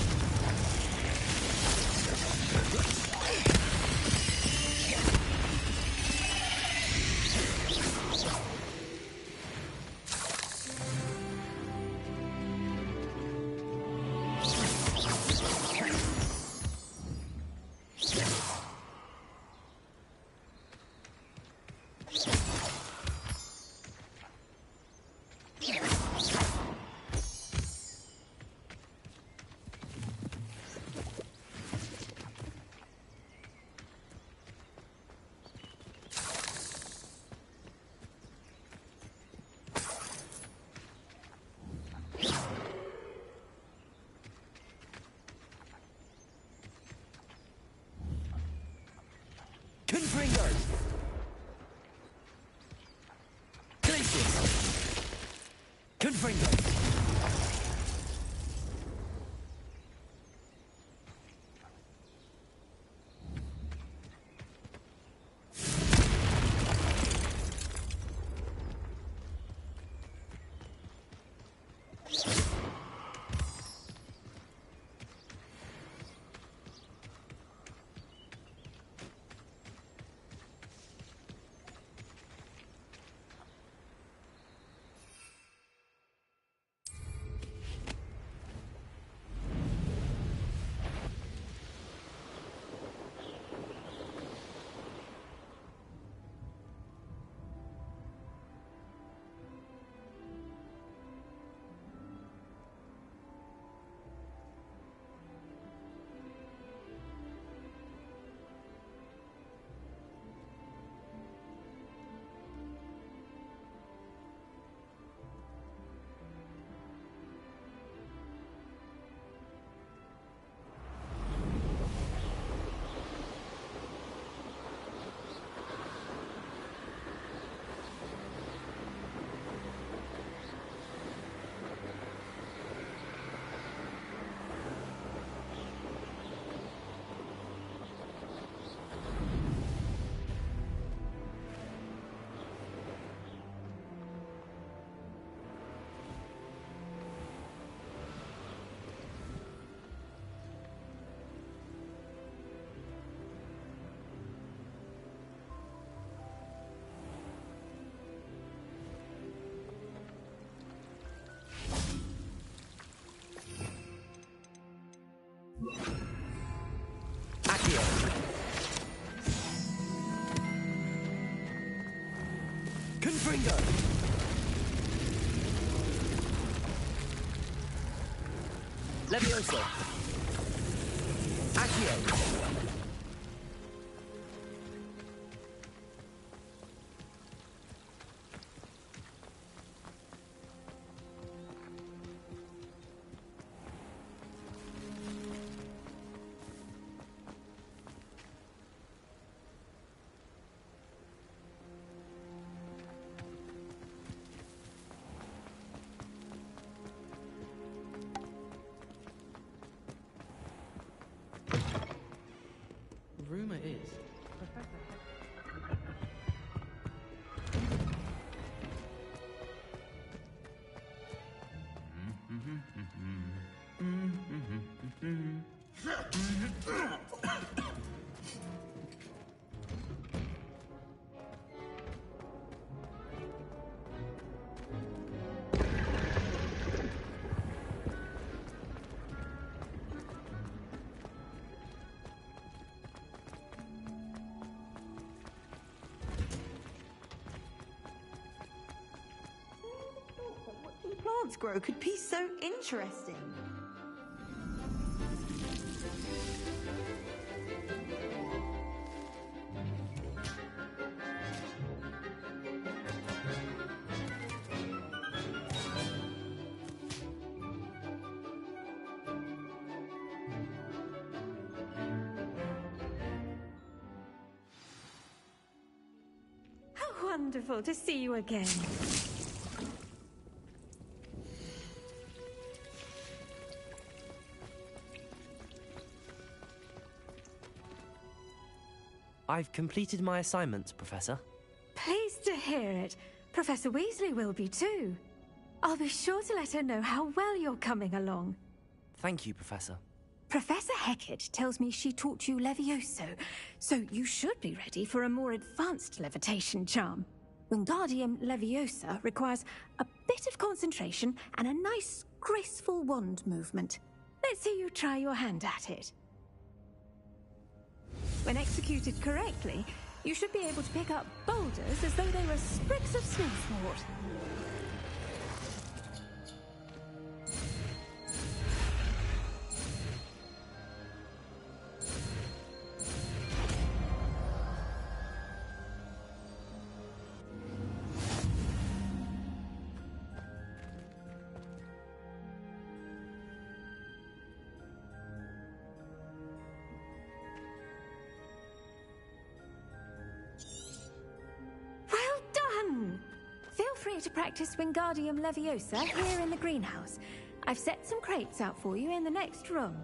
Confringo! Glacius! Confringo! Accio! Confringo! Levioso! Accio! Rumor is. Plants grow could be so interesting. wonderful to see you again. I've completed my assignments, Professor. Pleased to hear it. Professor Weasley will be too. I'll be sure to let her know how well you're coming along. Thank you, Professor. Professor Hecat tells me she taught you Levioso, so you should be ready for a more advanced levitation charm. Wingardium Leviosa requires a bit of concentration and a nice, graceful wand movement. Let's see you try your hand at it. When executed correctly, you should be able to pick up boulders as though they were sprigs of snowswort. Feel free to practice Wingardium Leviosa here in the greenhouse. I've set some crates out for you in the next room.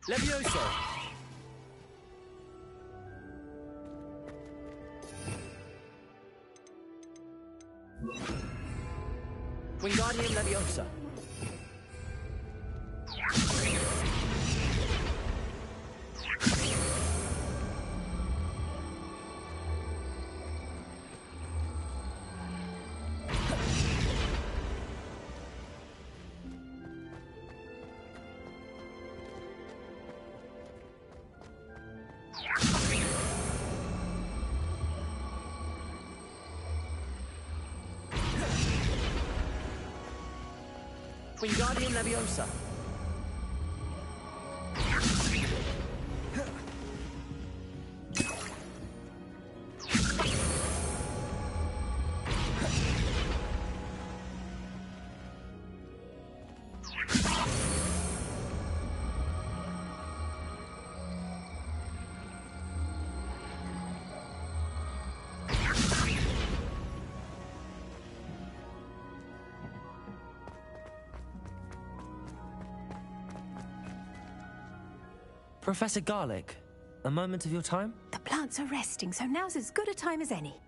Leviosa! Wingardium Leviosa. Wingardium Leviosa. Professor Garlick, a moment of your time? The plants are resting, so now's as good a time as any.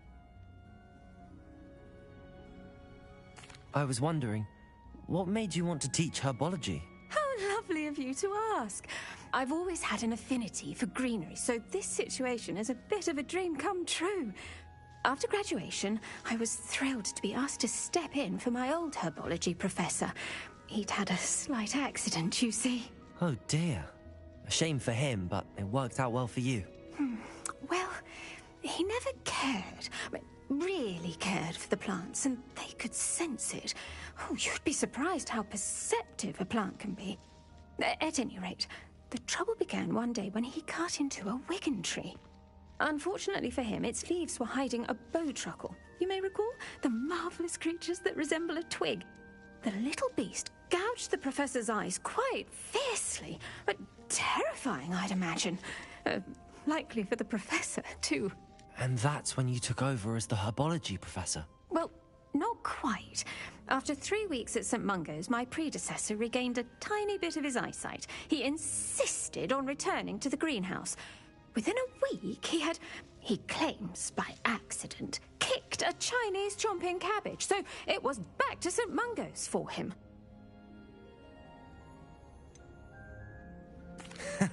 I was wondering, what made you want to teach herbology? How lovely of you to ask. I've always had an affinity for greenery, so this situation is a bit of a dream come true. After graduation, I was thrilled to be asked to step in for my old herbology professor. He'd had a slight accident, you see. Oh dear. A shame for him, but it worked out well for you. Well, he never cared, really cared for the plants, and they could sense it. Oh, you'd be surprised how perceptive a plant can be. At any rate, the trouble began one day when he cut into a wigan tree. Unfortunately for him, its leaves were hiding a bowtruckle. You may recall the marvellous creatures that resemble a twig. The little beast gouged the professor's eyes quite fiercely, but terrifying, I'd imagine. Likely for the professor, too. And that's when you took over as the herbology professor? Well, not quite. After 3 weeks at St. Mungo's, my predecessor regained a tiny bit of his eyesight. He insisted on returning to the greenhouse. Within a week, he claims by accident, kicked a Chinese chomping cabbage, so it was back to St. Mungo's for him.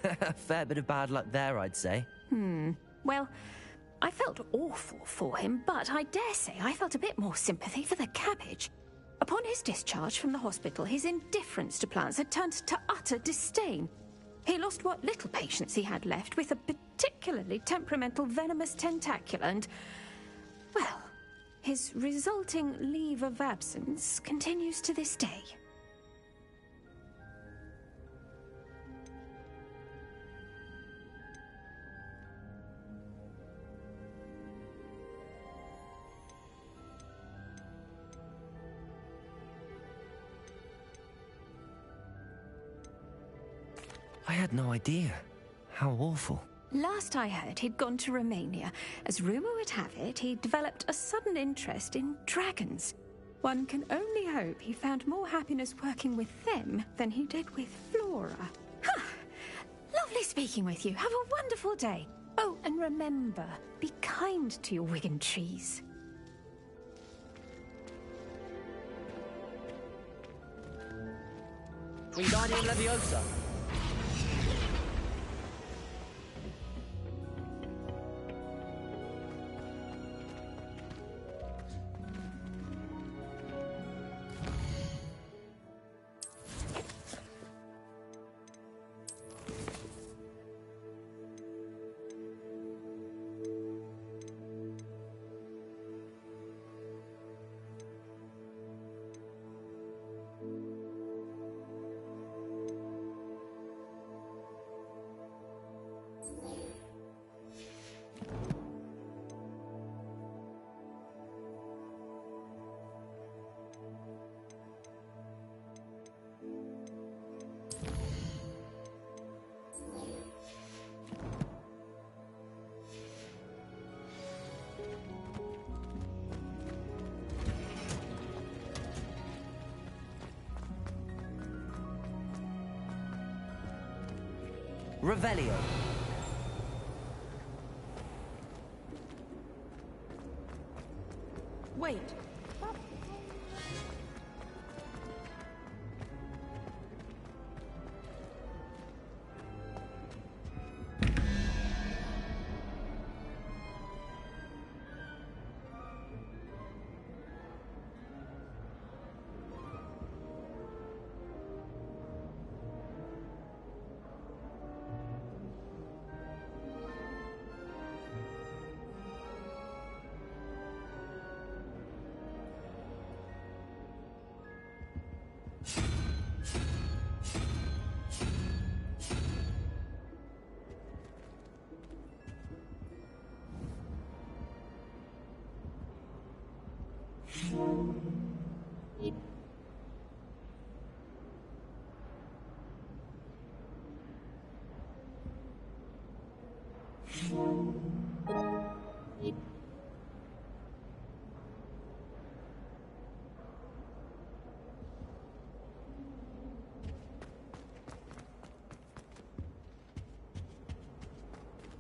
A fair bit of bad luck there, I'd say. Well, I felt awful for him, but I dare say I felt a bit more sympathy for the cabbage. Upon his discharge from the hospital, his indifference to plants had turned to utter disdain. He lost what little patience he had left with a particularly temperamental venomous tentacula and, well, his resulting leave of absence continues to this day. I had no idea. How awful. Last I heard, he'd gone to Romania. As rumour would have it, he developed a sudden interest in dragons. One can only hope he found more happiness working with them than he did with Flora. Huh. Lovely speaking with you. Have a wonderful day. Oh, and remember, be kind to your Wigan trees. Wingardium Leviosa. Revelio. Wait.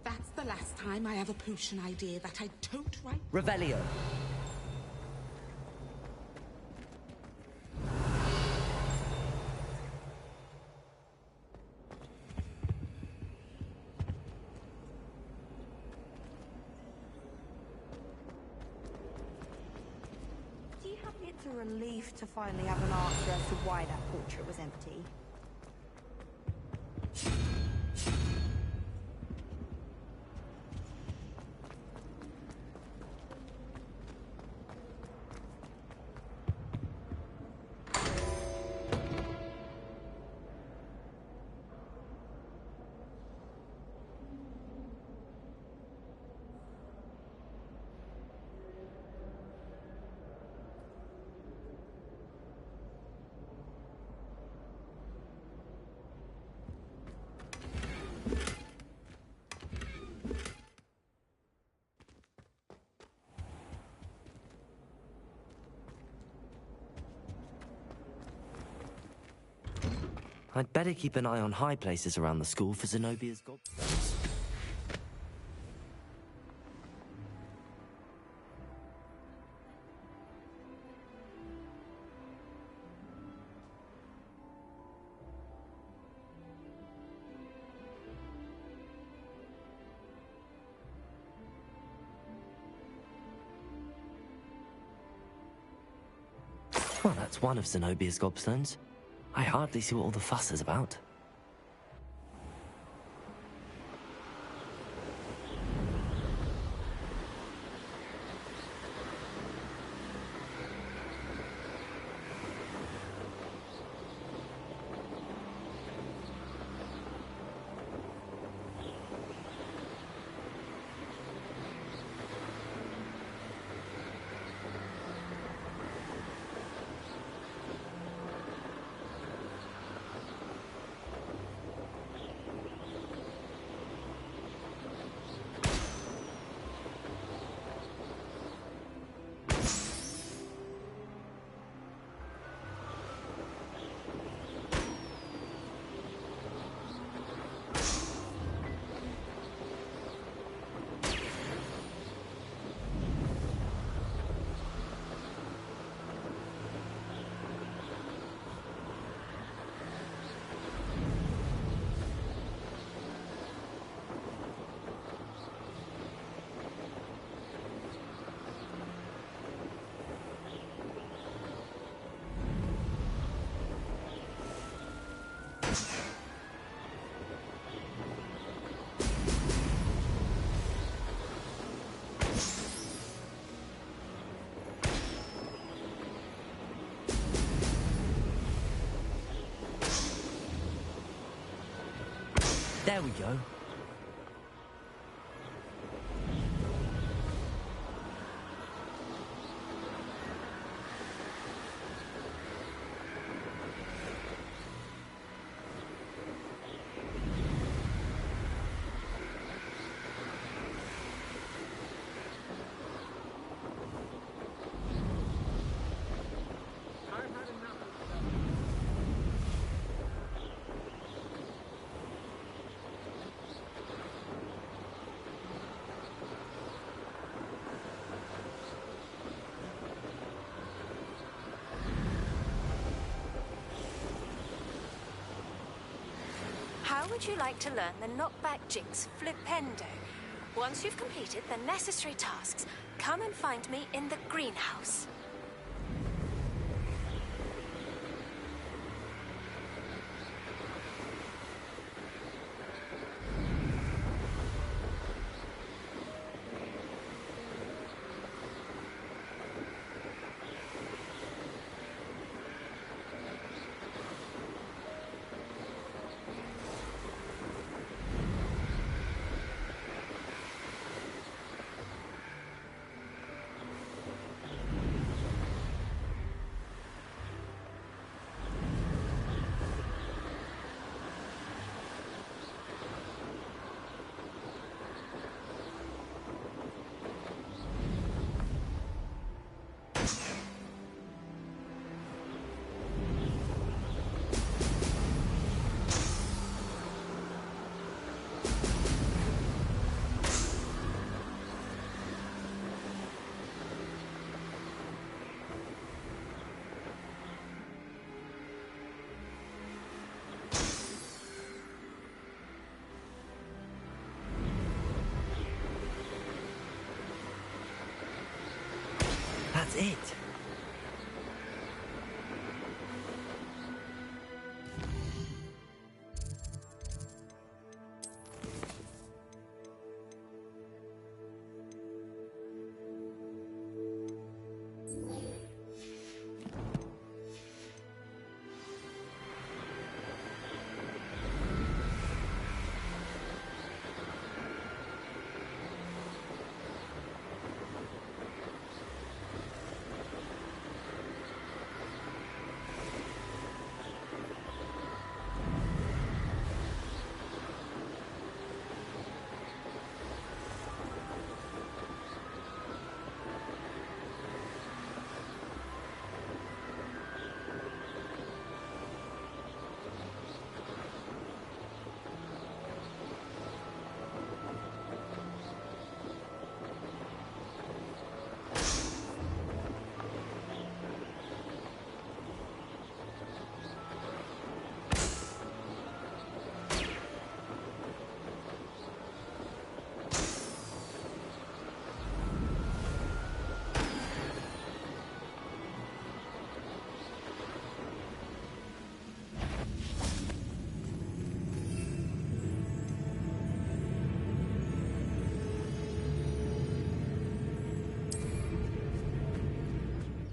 That's the last time I have a potion idea that I don't write. Revelio. Do you happen it's a relief to finally have an answer as to why that portrait was empty? I'd better keep an eye on high places around the school for Zenobia's gobstones. Well, that's one of Zenobia's gobstones. I hardly see what all the fuss is about. There we go. How would you like to learn the knockback jinx flipendo? Once you've completed the necessary tasks, come and find me in the greenhouse. That's it.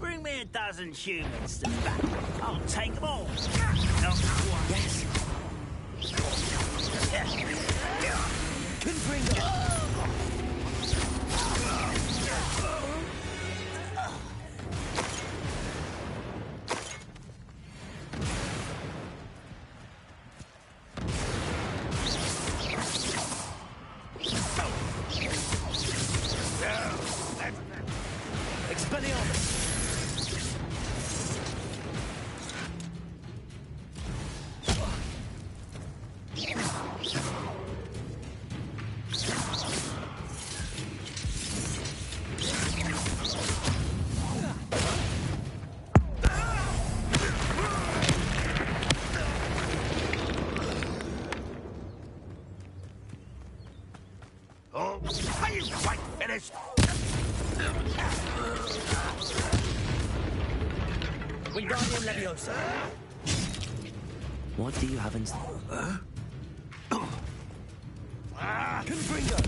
Bring me a dozen humans to battle. I'll take them all. Not one. Yes. Confringo. Are you quite finished? Wingardium Leviosa. What do you have in store? Confringo.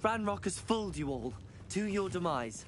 Ranrock has fooled you all, to your demise.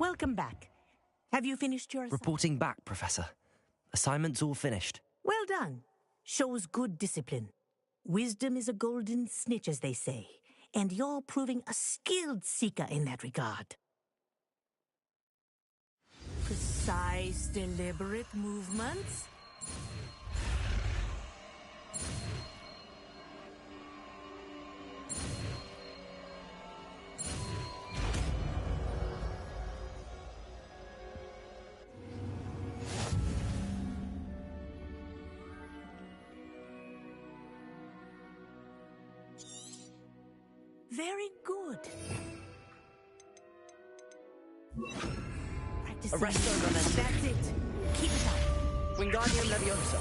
Welcome back. Have you finished your... Reporting back, Professor. Assignment's all finished. Well done. Shows good discipline. Wisdom is a golden snitch, as they say, and you're proving a skilled seeker in that regard. Precise, deliberate movements. Very good. Practicing. Arresto Memento. That's it. Keep it up. Wingardium Leviosa.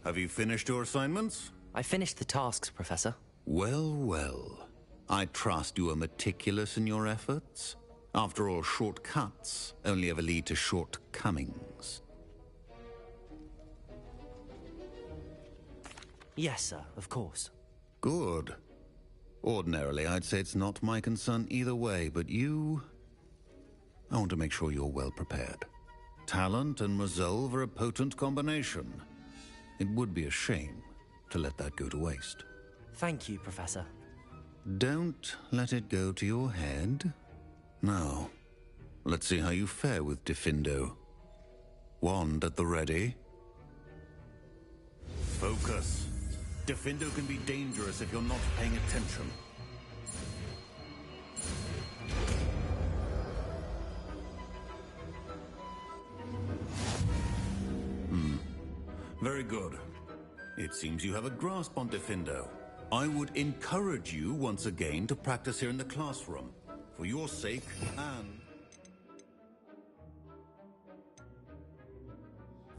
Have you finished your assignments? I finished the tasks, Professor. Well, well. I trust you are meticulous in your efforts. After all, shortcuts only ever lead to shortcomings. Yes, sir, of course. Good. Ordinarily, I'd say it's not my concern either way, but you... I want to make sure you're well prepared. Talent and resolve are a potent combination. It would be a shame to let that go to waste. Thank you, Professor. Don't let it go to your head. Now, let's see how you fare with Diffindo. Wand at the ready. Focus. Diffindo can be dangerous if you're not paying attention. Very good. It seems you have a grasp on Diffindo. I would encourage you once again to practice here in the classroom. For your sake and...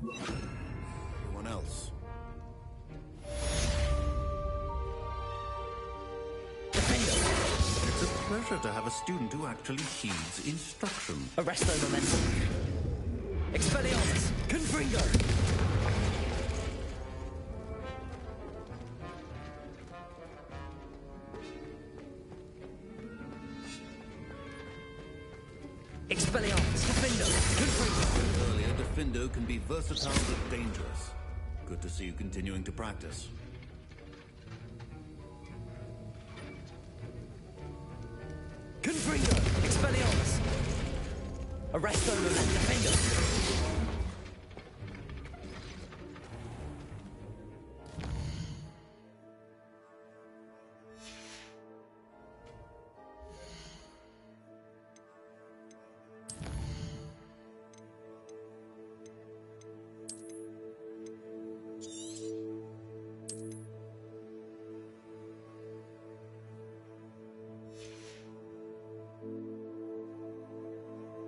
everyone else. It's a pleasure to have a student who actually heeds instruction. Arresto momentum. Expelliarmus. Confringo. Expelliarmus. Diffindo. Confringo. Earlier, Diffindo can be versatile but dangerous. Good to see you continuing to practice. Confringo. Expelliarmus. Arresto momentum. Diffindo.